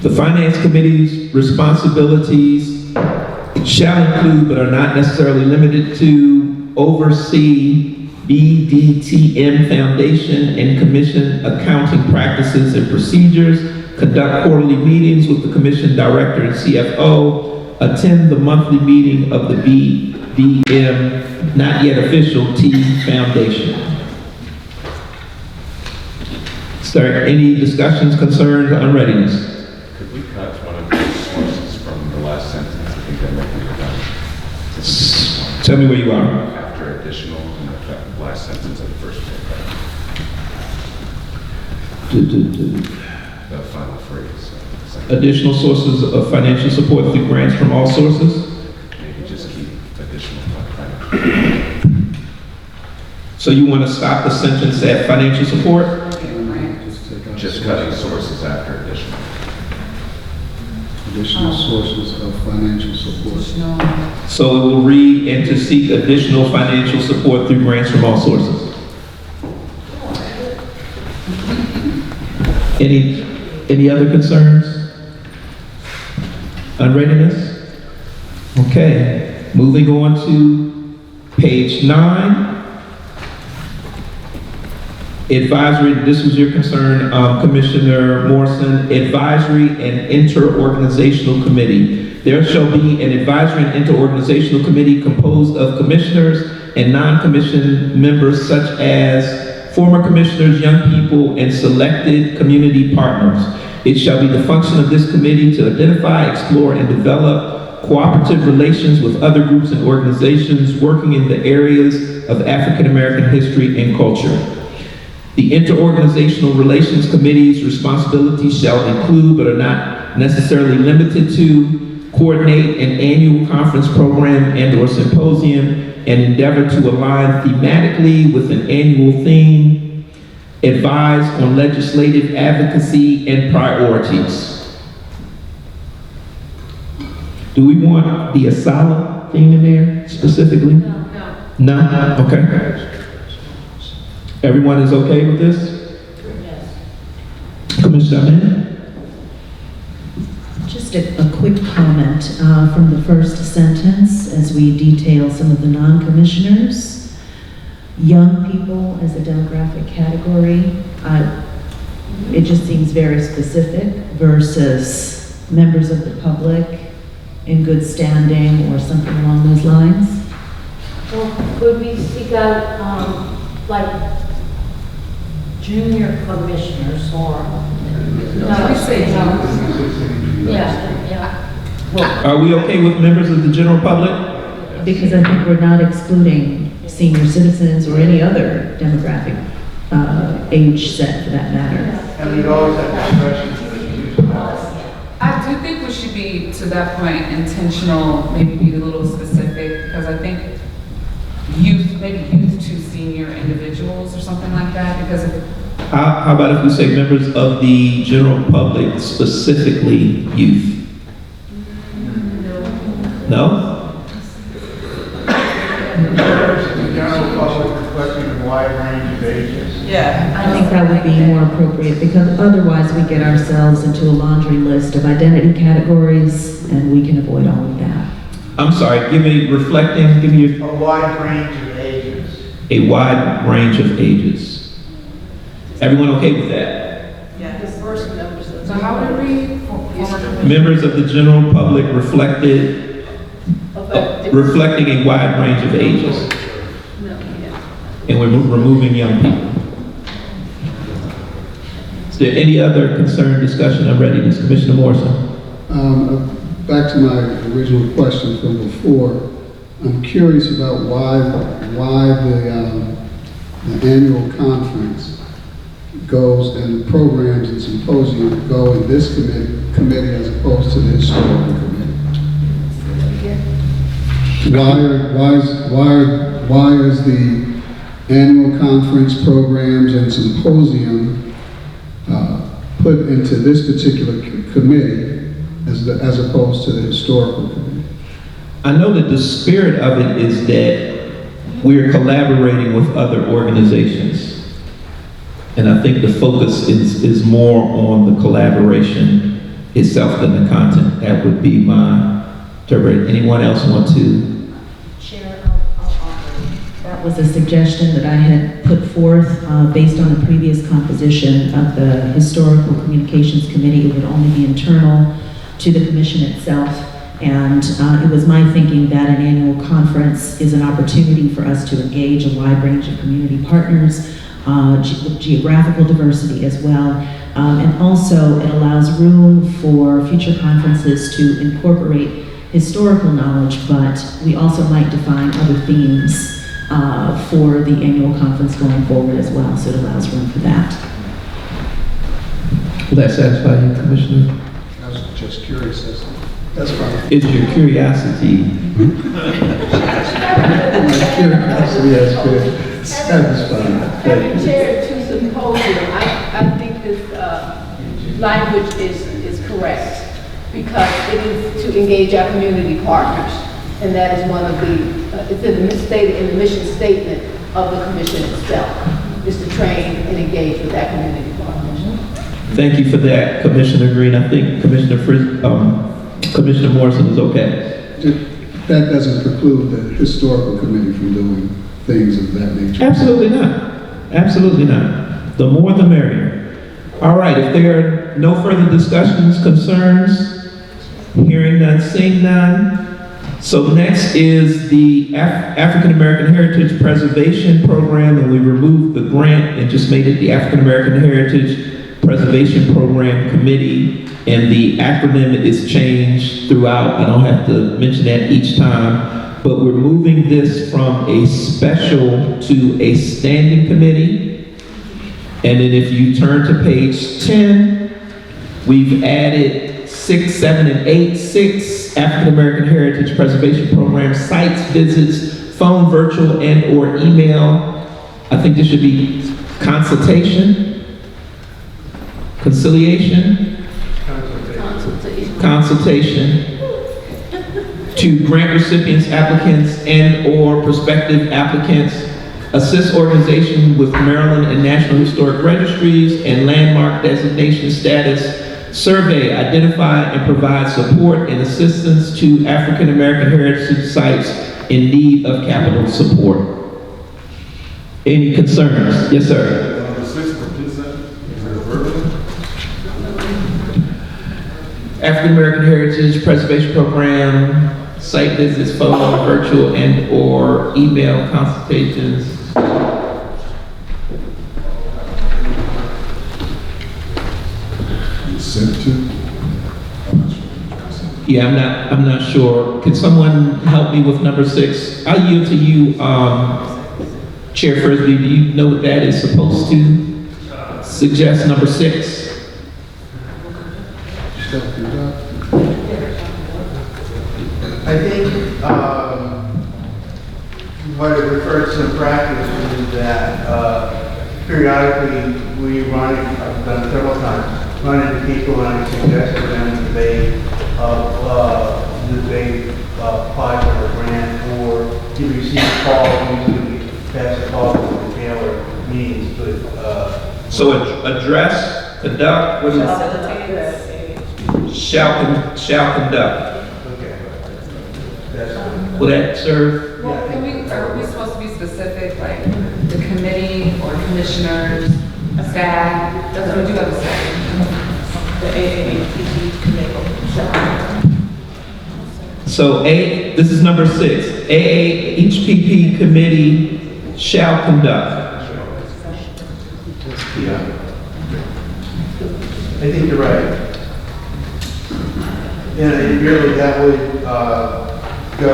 The Finance Committee's responsibilities shall include, but are not necessarily limited to, oversee BDTM Foundation and Commission accounting practices and procedures, conduct quarterly meetings with the Commission Director and CFO, attend the monthly meeting of the BDM, not yet official, T Foundation. Is there any discussions, concerns, or unreadiness? Could we cut one of the sources from the last sentence? I think that might be redundant. Tell me where you are. After additional in the last sentence of the first paragraph. The final phrase. Additional sources of financial support through grants from all sources? So you want to stop the sentence at financial support? Just cutting sources after additional. Additional sources of financial support. So it will read, and to seek additional financial support through grants from all sources. Any other concerns? Unreadiness? Okay, moving on to page 9. Advisory, this was your concern, Commissioner Morrison, advisory and inter-organizational committee. There shall be an advisory and inter-organizational committee composed of commissioners and non-commissioned members such as former commissioners, young people, and selected community partners. It shall be the function of this committee to identify, explore, and develop cooperative relations with other groups and organizations working in the areas of African American history and culture. The Interorganizational Relations Committee's responsibilities shall include, but are not necessarily limited to, coordinate an annual conference program and/or symposium and endeavor to align thematically with an annual theme, advise on legislative advocacy and priorities. Do we want the Asala theme in there specifically? No. No? Okay. Everyone is okay with this? Yes. Commissioner Amen? Just a quick comment from the first sentence as we detail some of the non-commissioners. Young people as a demographic category, it just seems very specific versus members of the public in good standing or something along those lines. Well, could we seek out, like, junior commissioners or? Yeah. Are we okay with members of the general public? Because I think we're not excluding senior citizens or any other demographic age set for that matter. And we always have discretion to use policy. I do think we should be, to that point, intentional, maybe be a little specific, because I think maybe youth to senior individuals or something like that, because if How about if we say members of the general public, specifically youth? No? The general public reflecting a wide range of ages. Yeah. I think that would be more appropriate because otherwise we get ourselves into a laundry list of identity categories and we can avoid all of that. I'm sorry, give me A wide range of ages. a wide range of ages. Everyone okay with that? so how would it read? Members of the general public reflecting a wide range of ages. And we're removing young people. Is there any other concern, discussion, or readiness? Commissioner Morrison? Back to my original question from before, I'm curious about why the annual conference goes and the programs and symposiums go in this committee as opposed to the historical committee. Why is the annual conference programs and symposium put into this particular committee as opposed to the historical committee? I know that the spirit of it is that we're collaborating with other organizations. And I think the focus is more on the collaboration itself than the content. That would be my interpretation. Anyone else want to? Chair, I'll offer. That was a suggestion that I had put forth based on the previous composition of the Historical Communications Committee. It would only be internal to the commission itself. And it was my thinking that an annual conference is an opportunity for us to engage a wide range of community partners, geographical diversity as well. And also it allows room for future conferences to incorporate historical knowledge, but we also might define other themes for the annual conference going forward as well. So it allows room for that. Will that satisfy you, Commissioner? I was just curious. That's fine. Is your curiosity? My curiosity has been Satisfied. Having chaired two symposium, I think this language is correct because it is to engage our community partners. And that is one of the, it's stated in the mission statement of the commission itself, is to train and engage with our community partners. Thank you for that, Commissioner Green. I think Commissioner Morrison is okay. That doesn't preclude the historical committee from doing things of that nature. Absolutely not. Absolutely not. The more the merrier. All right, if there are no further discussions, concerns, hearing none, seeing none. So next is the African American Heritage Preservation Program, and we removed the grant and just made it the African American Heritage Preservation Program Committee, and the acronym is changed throughout. I don't have to mention that each time, but we're moving this from a special to a standing committee. And then if you turn to page 10, we've added 6, 7, and 8, 6 African American Heritage Preservation Program sites, visits, phone, virtual, and or email. I think this should be consultation. Conciliation? Consultation to grant recipients, applicants, and or prospective applicants, assist organization with Maryland and National Historic Registries and landmark designation status, survey, identify, and provide support and assistance to African American heritage sites in need of capital support. Any concerns? Yes, sir. African American Heritage Preservation Program, site visits, phone, virtual, and or email consultations. Yeah, I'm not sure. Could someone help me with number 6? I'll yield to you, Chair Frisbee. Do you know what that is supposed to suggest, number 6? I think what it refers to in practice is that periodically we run, I've done several times, run into people and I suggest to them that they apply for a grant or you receive calls, usually pass the call to the Taylor meetings, but so address, conduct, what is shall conduct. Okay. Will that serve? Well, are we supposed to be specific, like the committee or commissioners, staff? Doesn't we do have a staff? The AAHP committee. So this is number 6. AAHPP committee shall conduct. Yeah. I think you're right. And really that would go,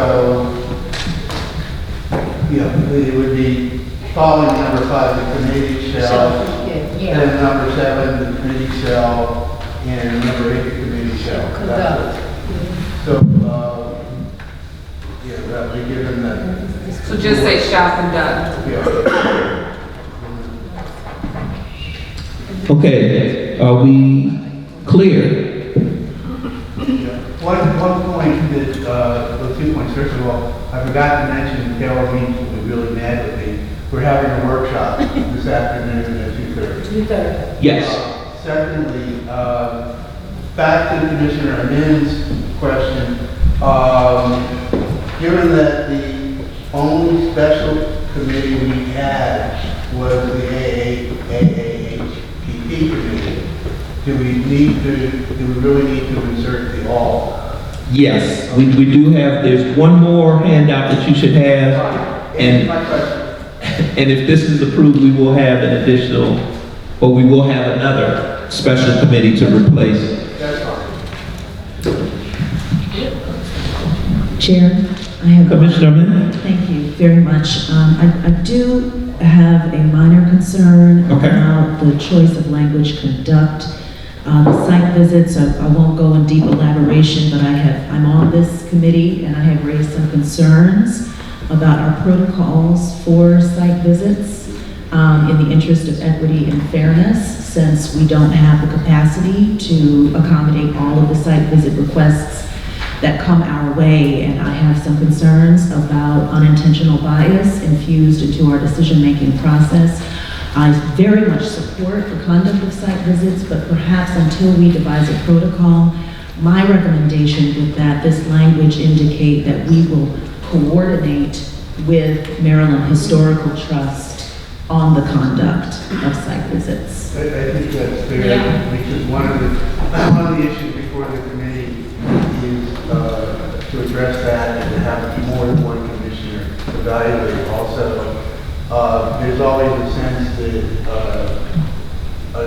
it would be following number 5, the committee shall, then number 7, the committee shall, and number 8, the committee shall conduct. So, that would be given that. So just say shall conduct. Yeah. Okay, are we clear? One point that, well, 2 points. First of all, I forgot to mention, Taylor Means will be really mad with me. We're having a workshop this afternoon at 2:30. 2:30. Yes. Secondly, back to Commissioner Amen's question, given that the only special committee we had was the AAHPP committee, do we really need to insert the all? Yes, we do have, there's one more handout that you should have, and if this is approved, we will have an additional, or we will have another special committee to replace. That's fine. Chair, I have Commissioner Amen? Thank you very much. I do have a minor concern about the choice of language conduct. The site visits, I won't go in deep elaboration, but I'm on this committee and I have raised some concerns about our protocols for site visits in the interest of equity and fairness, since we don't have the capacity to accommodate all of the site visit requests that come our way, and I have some concerns about unintentional bias infused into our decision-making process. I very much support the conduct of site visits, but perhaps until we devise a protocol, my recommendation would that this language indicate that we will coordinate with Maryland Historical Trust on the conduct of site visits. I think that's fair, because one of the issues before the committee is to address that and to have more than one commissioner evaluate. Also, there's always a sense that a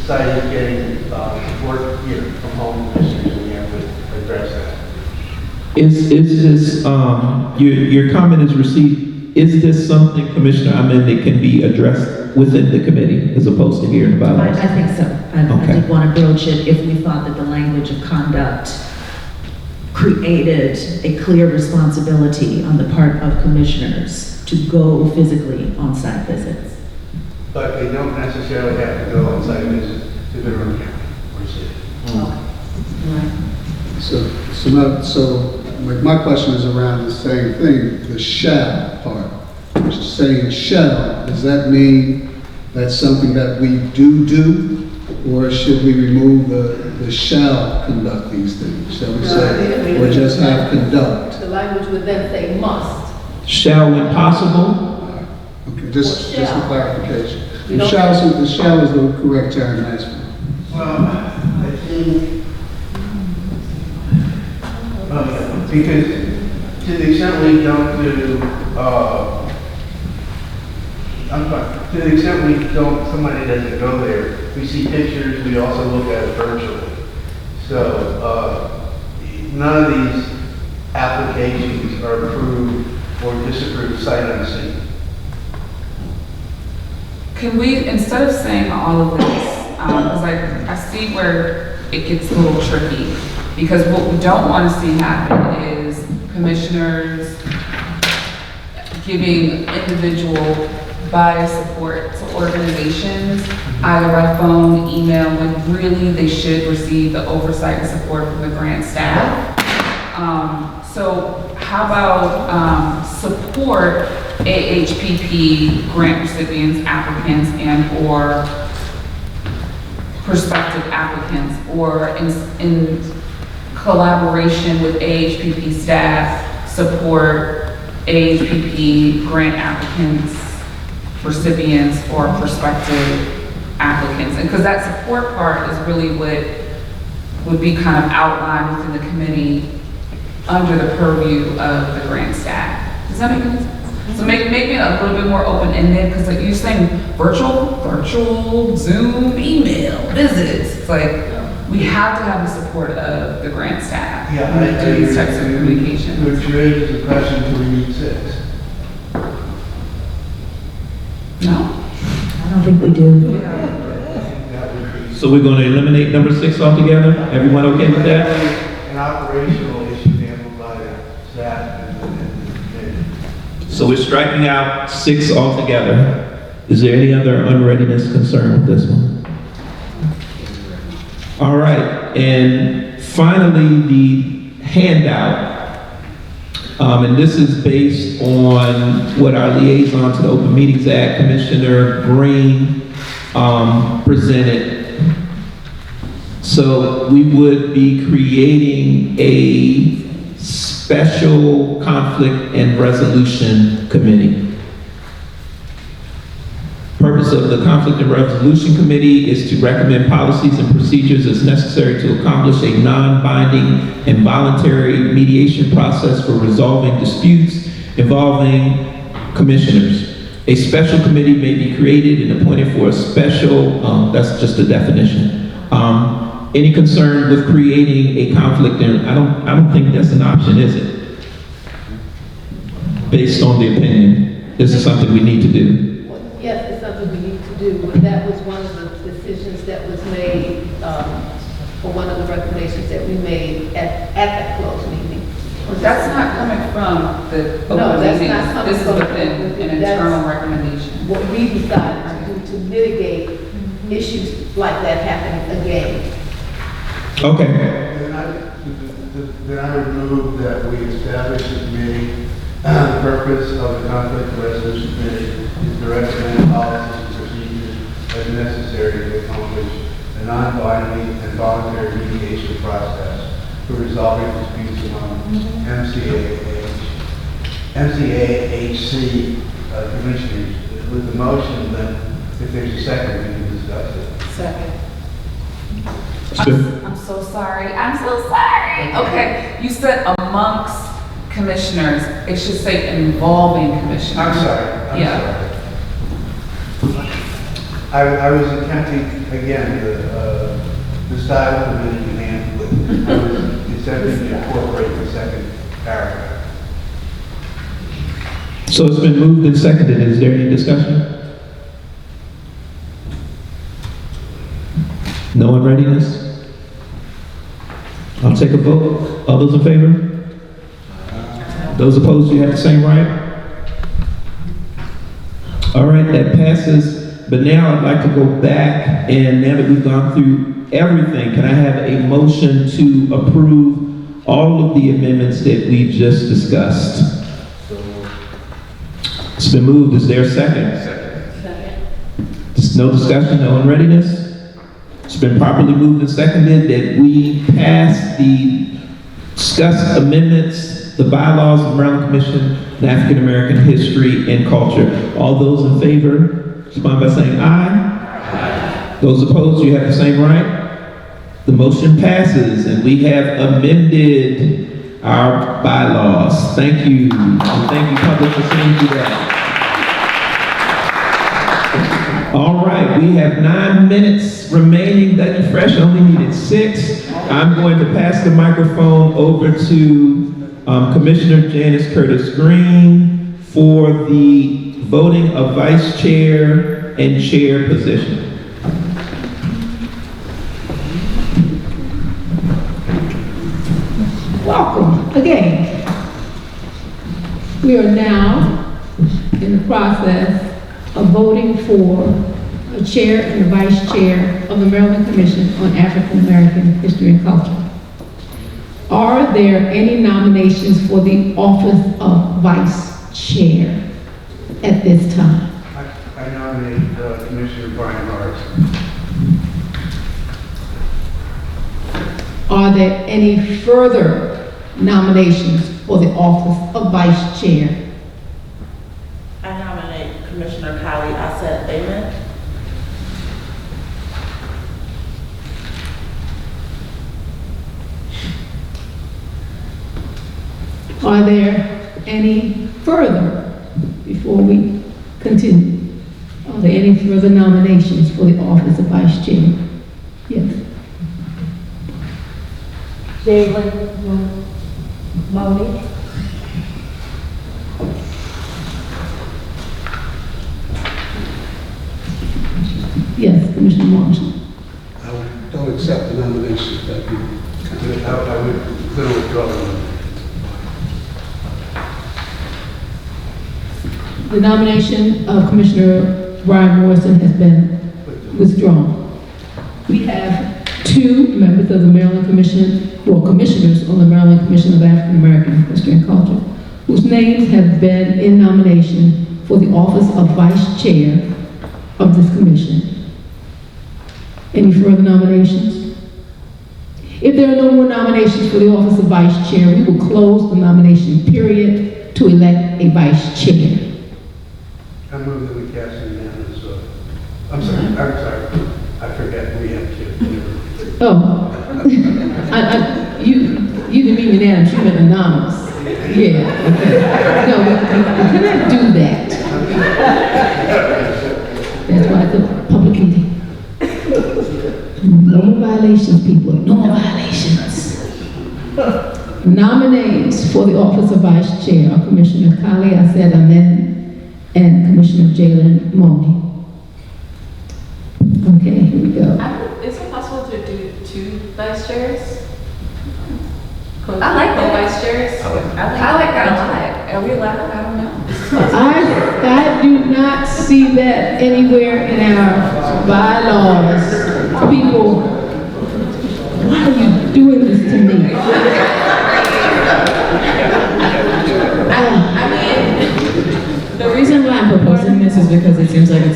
site is getting support from home commissioners, and we have to address that. Is this, your comment is received, is this something, Commissioner Amen, that can be addressed within the committee as opposed to hearing about I us? think so. I did want to broach it if we thought that the language of conduct created a clear responsibility on the part of commissioners to go physically on site visits. But they don't necessarily have to go on site visits to their own county or city. So my question is around the same thing, the shall part. Saying shall, does that mean that's something that we do, or should we remove the shall conduct these things? Shall we say, or just have conduct? The language would then say must. Shall when possible? Okay, just for clarification. The shall is the correct term, nice one. Well, I think, because to the extent we don't do, to the extent we don't, somebody doesn't go there, we see pictures, we also look at it virtually. So, none of these applications are approved or disapproved sight unseen. Can we, instead of saying all of this, because I see where it gets a little tricky, because what we don't want to see happen is commissioners giving individual bias support to organizations, either by phone, email, when really they should receive the oversight and support from the grant staff. So how about support AHPP grant recipients, applicants, and or prospective applicants, or in collaboration with AHPP staff, support AHPP grant applicants, recipients, or prospective applicants. And because that support part is really what would be kind of outlined within the committee under the purview of the grant staff. Does that make any sense? So make it a little bit more open, and then, because like you're saying virtual, Zoom, email, visits, it's like, we have to have the support of the grant staff to do these types of communications. Which raises the question, do we need 6? No, I don't think we do. So we're going to eliminate number 6 altogether? Everyone okay with that? An operational issue handled by the staff and the committee. So we're striking out 6 altogether. Is there any other unreadiness concern with this one? All right, and finally, the handout. And this is based on what our liaison to the Open Meetings Act, Commissioner Green, presented. So we would be creating a special conflict and resolution committee. Purpose of the Conflict and Resolution Committee is to recommend policies and procedures as necessary to accomplish a non-binding and voluntary mediation process for resolving disputes involving commissioners. A special committee may be created and appointed for a special, that's just a definition. Any concern with creating a conflict, and I don't think that's an option, is it? Based on the opinion, this is something we need to do. Yes, it's something we need to do, but that was one of the decisions that was made, or one of the recommendations that we made at that closed meeting. That's not coming from the No, open that's meetings. not coming This is from- within an that's- internal recommendation. What we decided to do to mitigate issues like that happening again. Okay. Then I would move that we establish a committee. The purpose of the conflict resolution committee is to recommend policies and procedures as necessary to accomplish a non-binding and voluntary mediation process for resolving disputes among MCAAHC commissioners. With the motion, then, if there's a second, we can discuss it. Second. Sure. I'm so sorry. I'm so sorry. Okay, you said amongst commissioners. It should say involving commissioners. I'm sorry. I'm sorry. I was attempting, again, the style of the minute you handle it. I was attempting to incorporate the second paragraph. So it's been moved and seconded. Is there any discussion? No one readiness? I'll take a vote. All those in favor? Those opposed, you have the same right? All right, that passes. But now I'd like to go back, and now that we've gone through everything, can I have a motion to approve all of the amendments that we've just discussed? It's been moved. Is there a second? There's no discussion, no unreadiness? It's been properly moved and seconded that we pass the discussed amendments, the bylaws of the Maryland Commission on African American History and Culture. All those in favor, respond by saying aye. Those opposed, you have the same right. The motion passes, and we have amended our bylaws. Thank you. And thank you, public, for seeing through that. All right, we have 9 minutes remaining. Dougie Fresh only needed 6. I'm going to pass the microphone over to Commissioner Janice Curtis Green for the voting of vice chair and chair position. Welcome again. We are now in the process of voting for a chair and a vice chair of the Maryland Commission on African American History and Culture. Are there any nominations for the office of vice chair at this time? I nominate Commissioner Brian Hart. Are there any further nominations for the office of vice chair? I nominate Commissioner Kali-Ahset Amen. Are there any further, before we continue, are there any further nominations for the office of vice chair? Yes. Jalen Moni. Yes, Commissioner Marshall. I don't accept the nomination that you. I would withdraw them. The nomination of Commissioner Brian Morrison has been withdrawn. We have 2 members of the Maryland Commission, or commissioners on the Maryland Commission of African American History and Culture, whose names have been in nomination for the office of vice chair of this commission. Any further nominations? If there are no more nominations for the office of vice chair, we will close the nomination period to elect a vice chair. I move that we cast a unanimous vote. I'm sorry. I forget we have 2. Oh, you didn't mean unanimous, you meant anonymous. Yeah, okay. No, we cannot do that. That's why it's a public meeting. No more violations, people, no more violations. Nominees for the office of vice chair are Commissioner Kali-Ahset Amen and Commissioner Jalen Moni. Okay, here we go. Is it possible to do 2 vice chairs? I like the vice chairs. I like that a lot. Are we allowed? I don't know. I do not see that anywhere in our bylaws. People, why are you doing this to me? The reason why I'm proposing this is because it seems like it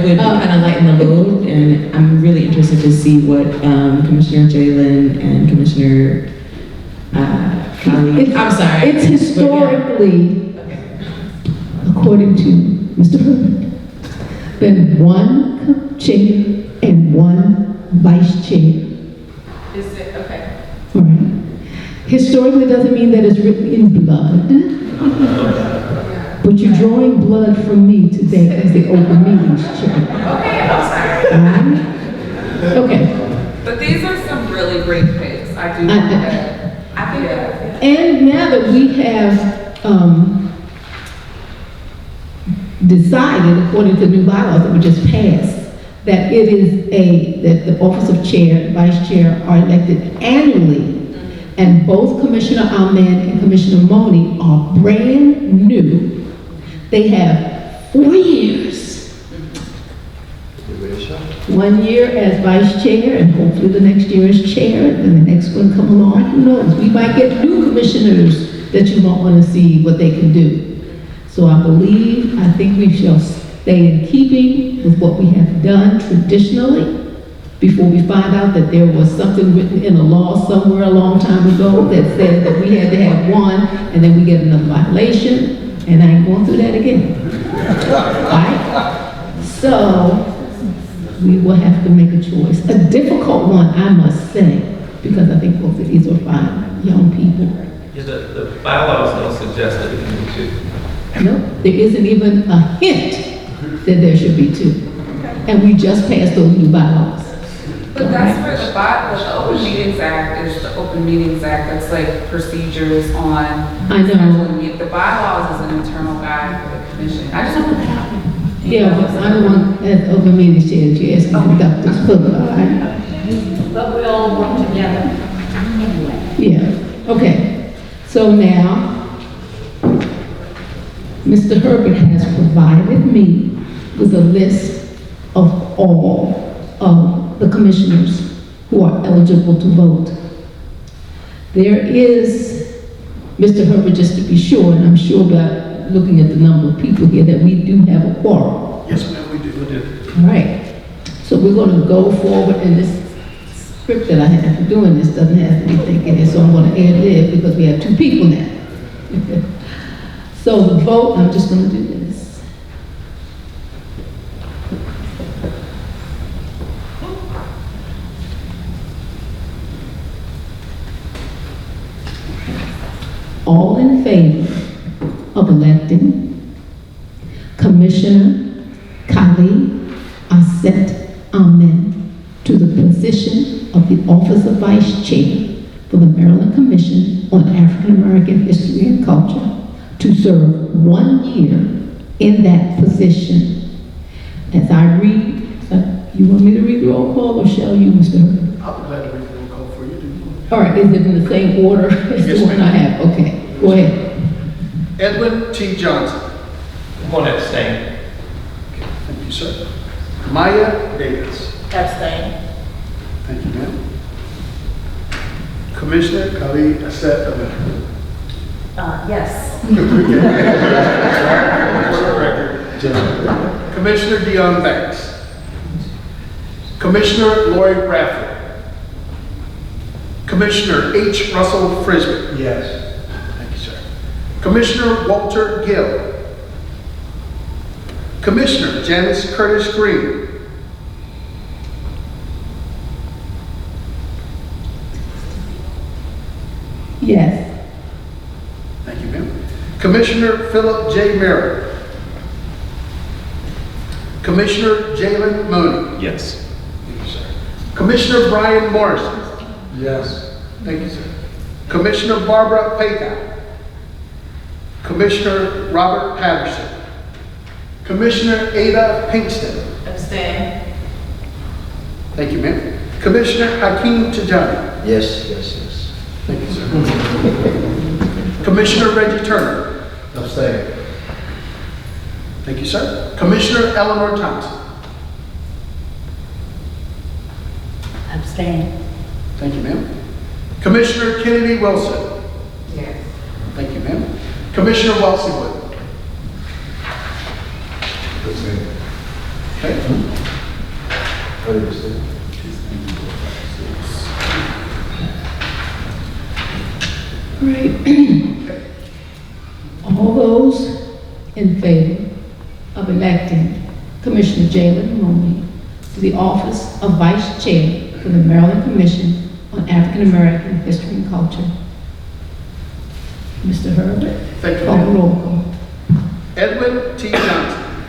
would kind of lighten the load, and I'm really interested to see what Commissioner Jalen and Commissioner Kali. I'm sorry. It's historically, according to Mr. Herbert, been one chair and one vice chair. Is it, okay. All right. Historically doesn't mean that it's written in blood. But you're drawing blood from me today as the open meetings chair. Okay, I'm sorry. All right? Okay. But these are some really great picks. I do want that. I think that. And now that we have decided, according to the new bylaws that we just passed, that it is that the office of chair and vice chair are elected annually, and both Commissioner Amen and Commissioner Moni are brand new. They have 4 years. 1 year as vice chair, and hopefully the next year as chair, and the next one come along, who knows? We might get new commissioners that you might want to see what they can do. So I think we shall stay in keeping with what we have done traditionally before we find out that there was something written in a law somewhere a long time ago that said that we had to have one, and then we get another violation. And I ain't going through that again. Right? So, we will have to make a choice. A difficult one, I must say, because I think both of these are fine young people. Yeah, the bylaws don't suggest that we can do two. No, there isn't even a hint that there should be two. And we just passed those new bylaws. But that's where the Open Meetings Act is the Open Meetings Act. That's like procedures on. I know. The bylaws is an internal guide for the commission. I just want that out. Yeah, but I'm the one at Open Meetings Chair that you asked me to conduct this program, right? But we all work together. Yeah, okay. So now, Mr. Herbert has provided me with a list of all of the commissioners who are eligible to vote. There is, Mr. Herbert, just to be sure, and I'm sure by looking at the number of people here, that we do have a quorum. Yes, ma'am, we do. All right. So we're going to go forward, and this script that I have for doing this doesn't have anything in it, so I'm going to add it because we have 2 people now. So the vote, I'm just going to do this. All in favor of electing Commissioner Kali-Ahset Amen to the position of the office of Vice Chair for the Maryland Commission on African American History and Culture to serve 1 year in that position. As I read, you want me to read the roll call or shall you, Mr. Herbert? I'll be glad to read the roll call for you. All right, is it in the same order as Yes, the one I have? Okay, go ahead. Edwin T. Johnson. I'm going to abstain. Okay, thank you, sir. Maya Davis. Abstain. Thank you, ma'am. Commissioner Kali-Ahset Amen. Yes. Commissioner Dion Banks. Commissioner Lloyd Bradford. Commissioner H. Russell Frisbee. Yes. Thank you, sir. Commissioner Walter Gill. Commissioner Janice Curtis Green. Yes. Thank you, ma'am. Commissioner Philip J. Merritt. Commissioner Jalen Money. Yes. Thank you, sir. Commissioner Brian Morrison. Yes. Thank you, sir. Commissioner Barbara Paycock. Commissioner Robert Patterson. Commissioner Ada Pinkston. Abstain. Thank you, ma'am. Commissioner Hakeem Tajani. Yes, yes, yes. Thank you, sir. Commissioner Reggie Turner. Abstain. Thank you, sir. Commissioner Eleanor Thompson. Abstain. Thank you, ma'am. Commissioner Kennedy Wilson. Yes. Thank you, ma'am. Commissioner Wellesley Wood. Okay. Right. All those in favor of electing Commissioner Jalen Mooney to the office of Vice Chair for the Maryland Commission on African American History and Culture. Mr. Herbert. Thank you, Call ma'am. roll call. Edwin T. Johnson.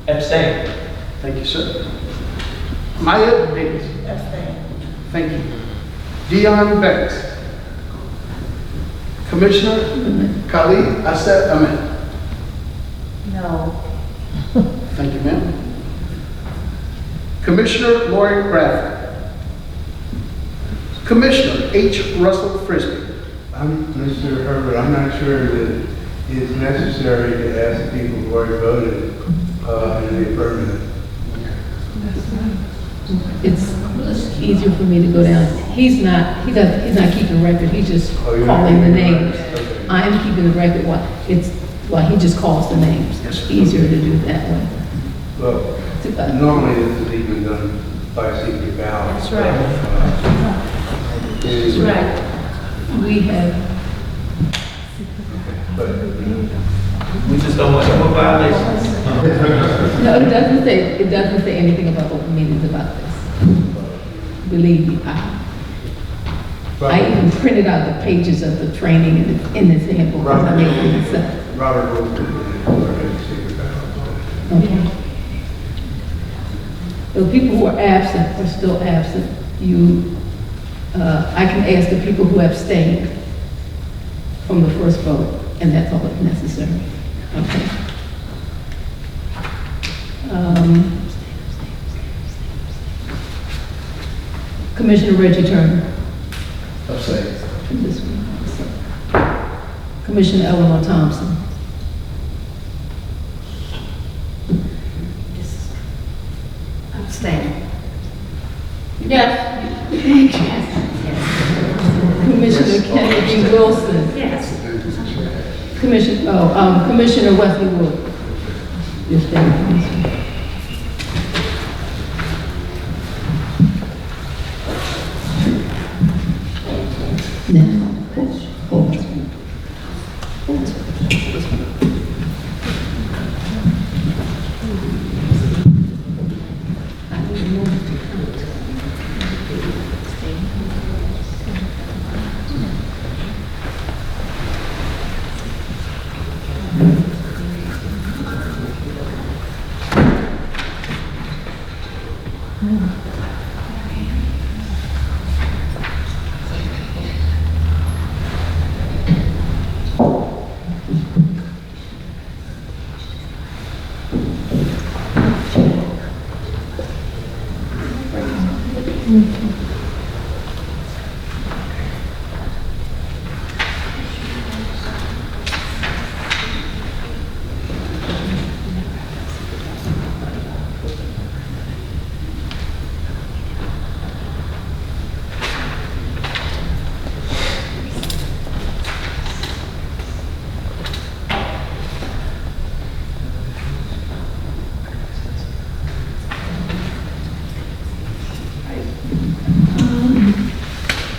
Abstain. Thank you, sir. Maya Davis. Abstain. Thank you. Dion Banks. Commissioner Kali-Ahset Amen. No. Thank you, ma'am. Commissioner Lori Bradford. Commissioner H. Russell Frisbee. Mr. Herbert, I'm not sure that it's necessary to ask the people who already voted in the affirmative. It's easier for me to go down. He's not keeping record, he's just Oh, you're not calling the keeping names. record. Okay. I am keeping the record while he just calls the names. It's easier to do that way. Well, normally this is even done by secret ballot. That's right. That's right. We have, But We just don't want no violations. no, it doesn't say anything about open meetings about this. Believe me, I even printed out the pages of the training in this handbook because I made it myself. Robert Rules is secret ballot. Okay. The people who are absent are still absent. I can ask the people who abstained from the first vote, and that's all that's necessary. Okay. Commissioner Reggie Turner. Abstain. This one. Commissioner Eleanor Thompson. Abstain. Yes. Commissioner Kennedy Wilson. Yes. Commissioner Wesley Wood. Yes, thank you. Now, hold.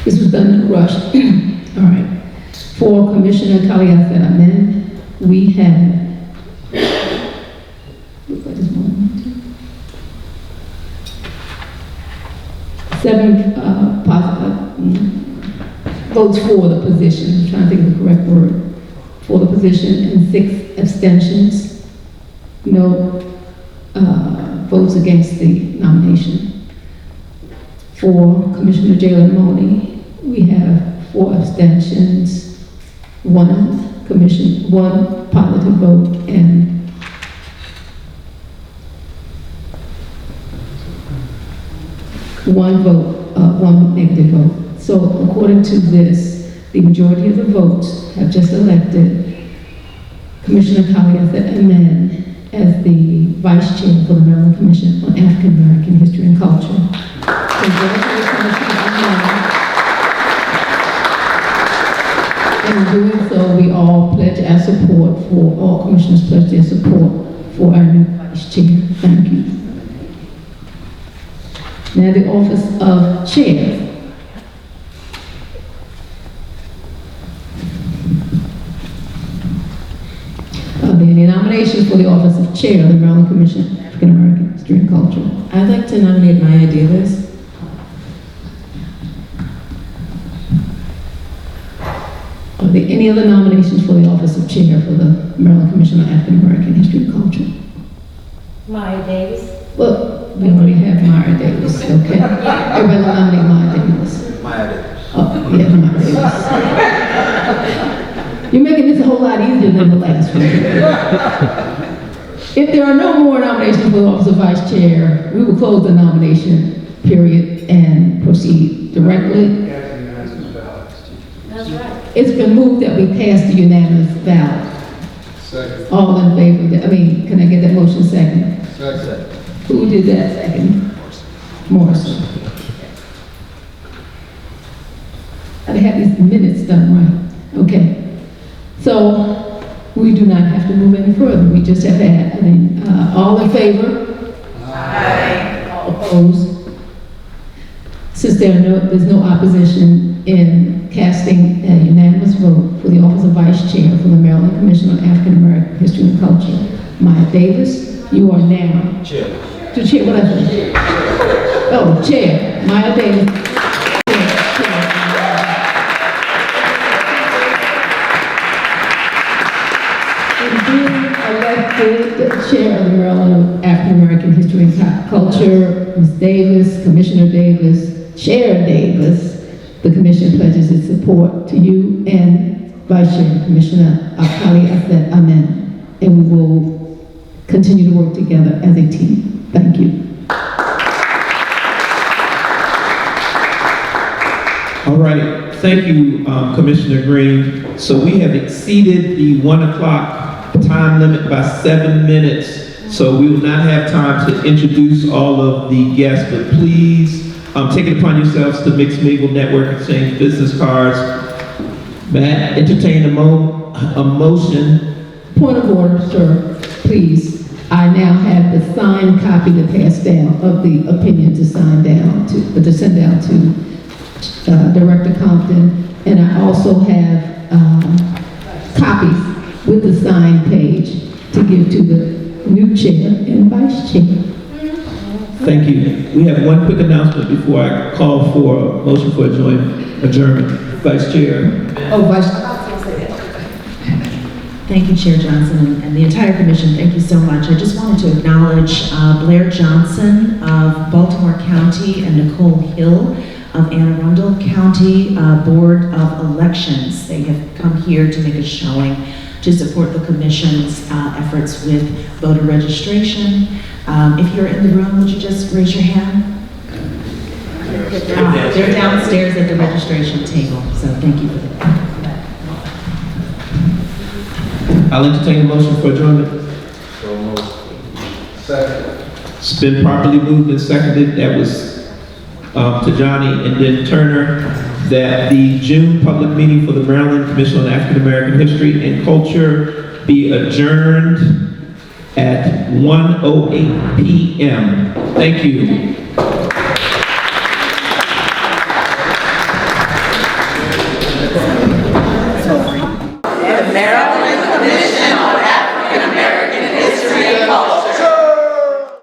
This was done in a rush. All right. For Commissioner Kali-Ahset Amen, we have, looks like it's 7 votes for the position. I'm trying to think of the correct word. For the position, and 6 abstentions. No votes against the nomination. For Commissioner Jalen Mooney, we have 4 abstentions, 1 positive vote, and 1 negative vote. So according to this, The majority of the votes have just elected Commissioner Kali-Ahset Amen as the Vice Chair for the Maryland Commission on African American History and Culture. Congratulations, Commissioner Amen. In doing so, we all pledge our support for, all commissioners pledge their support for our new Vice Chair. Thank you. Now the office of Chair. Are there any nominations for the office of Chair of the Maryland Commission on African American History and Culture? I'd like to nominate Maya Davis. Are there any other nominations for the office of Chair for the Maryland Commission on African American History and Culture? Maya Davis. Well, we already have Maya Davis, okay? Everybody will nominate Maya Davis. Maya Davis. Oh, yeah, Maya Davis. You're making this a whole lot easier than the last one. If there are no more nominations for the office of Vice Chair, we will close the nomination period and proceed directly. That's right. It's been moved that we pass the unanimous ballot. Second. All in favor of that? I mean, can I get that motion second? Second. Who did that second? Morrison. I have these minutes done right. Okay. So we do not have to move any further. We just have to add, all in favor? Aye. All opposed? Since there's no opposition in casting a unanimous vote for the office of Vice Chair for the Maryland Commission on African American History and Culture, Maya Davis, you are now Chair. to Chair. What I said? Oh, Chair Maya Davis. The Chair of the Maryland African American History and Culture, Ms. Davis, Commissioner Davis, Chair Davis, the Commission pledges its support to you and Vice Chair Commissioner Kali-Ahset Amen, and we will continue to work together as a team. Thank you. All right, thank you, Commissioner Green. So we have exceeded the 1 o'clock time limit by 7 minutes, so we will not have time to introduce all of the guests, but please take it upon yourselves to mix, mingle, network, exchange business cards. May I entertain a motion? Point of order, sir, please. I now have the signed copy to pass down of the opinion to sign down to send down to Director Compton, and I also have copies with the signed page to give to the new chair and vice chair. Thank you. We have one quick announcement before I call for a motion for adjournment. Vice Chair. Oh, Vice. Thank you, Chair Johnson, and the entire commission. Thank you so much. I just wanted to acknowledge Blair Johnson of Baltimore County and Nicole Hill of Anne Arundel County Board of Elections. They have come here to make a showing to support the commission's efforts with voter registration. If you're in the room, would you just raise your hand? They're downstairs at the registration table, so thank you for that. I'll entertain a motion for adjournment. So moved. Second. It's been properly moved and seconded. That was to Johnny and then Turner, that the June public meeting for the Maryland Commission on African American History and Culture be adjourned at 1:08 p.m. Thank you.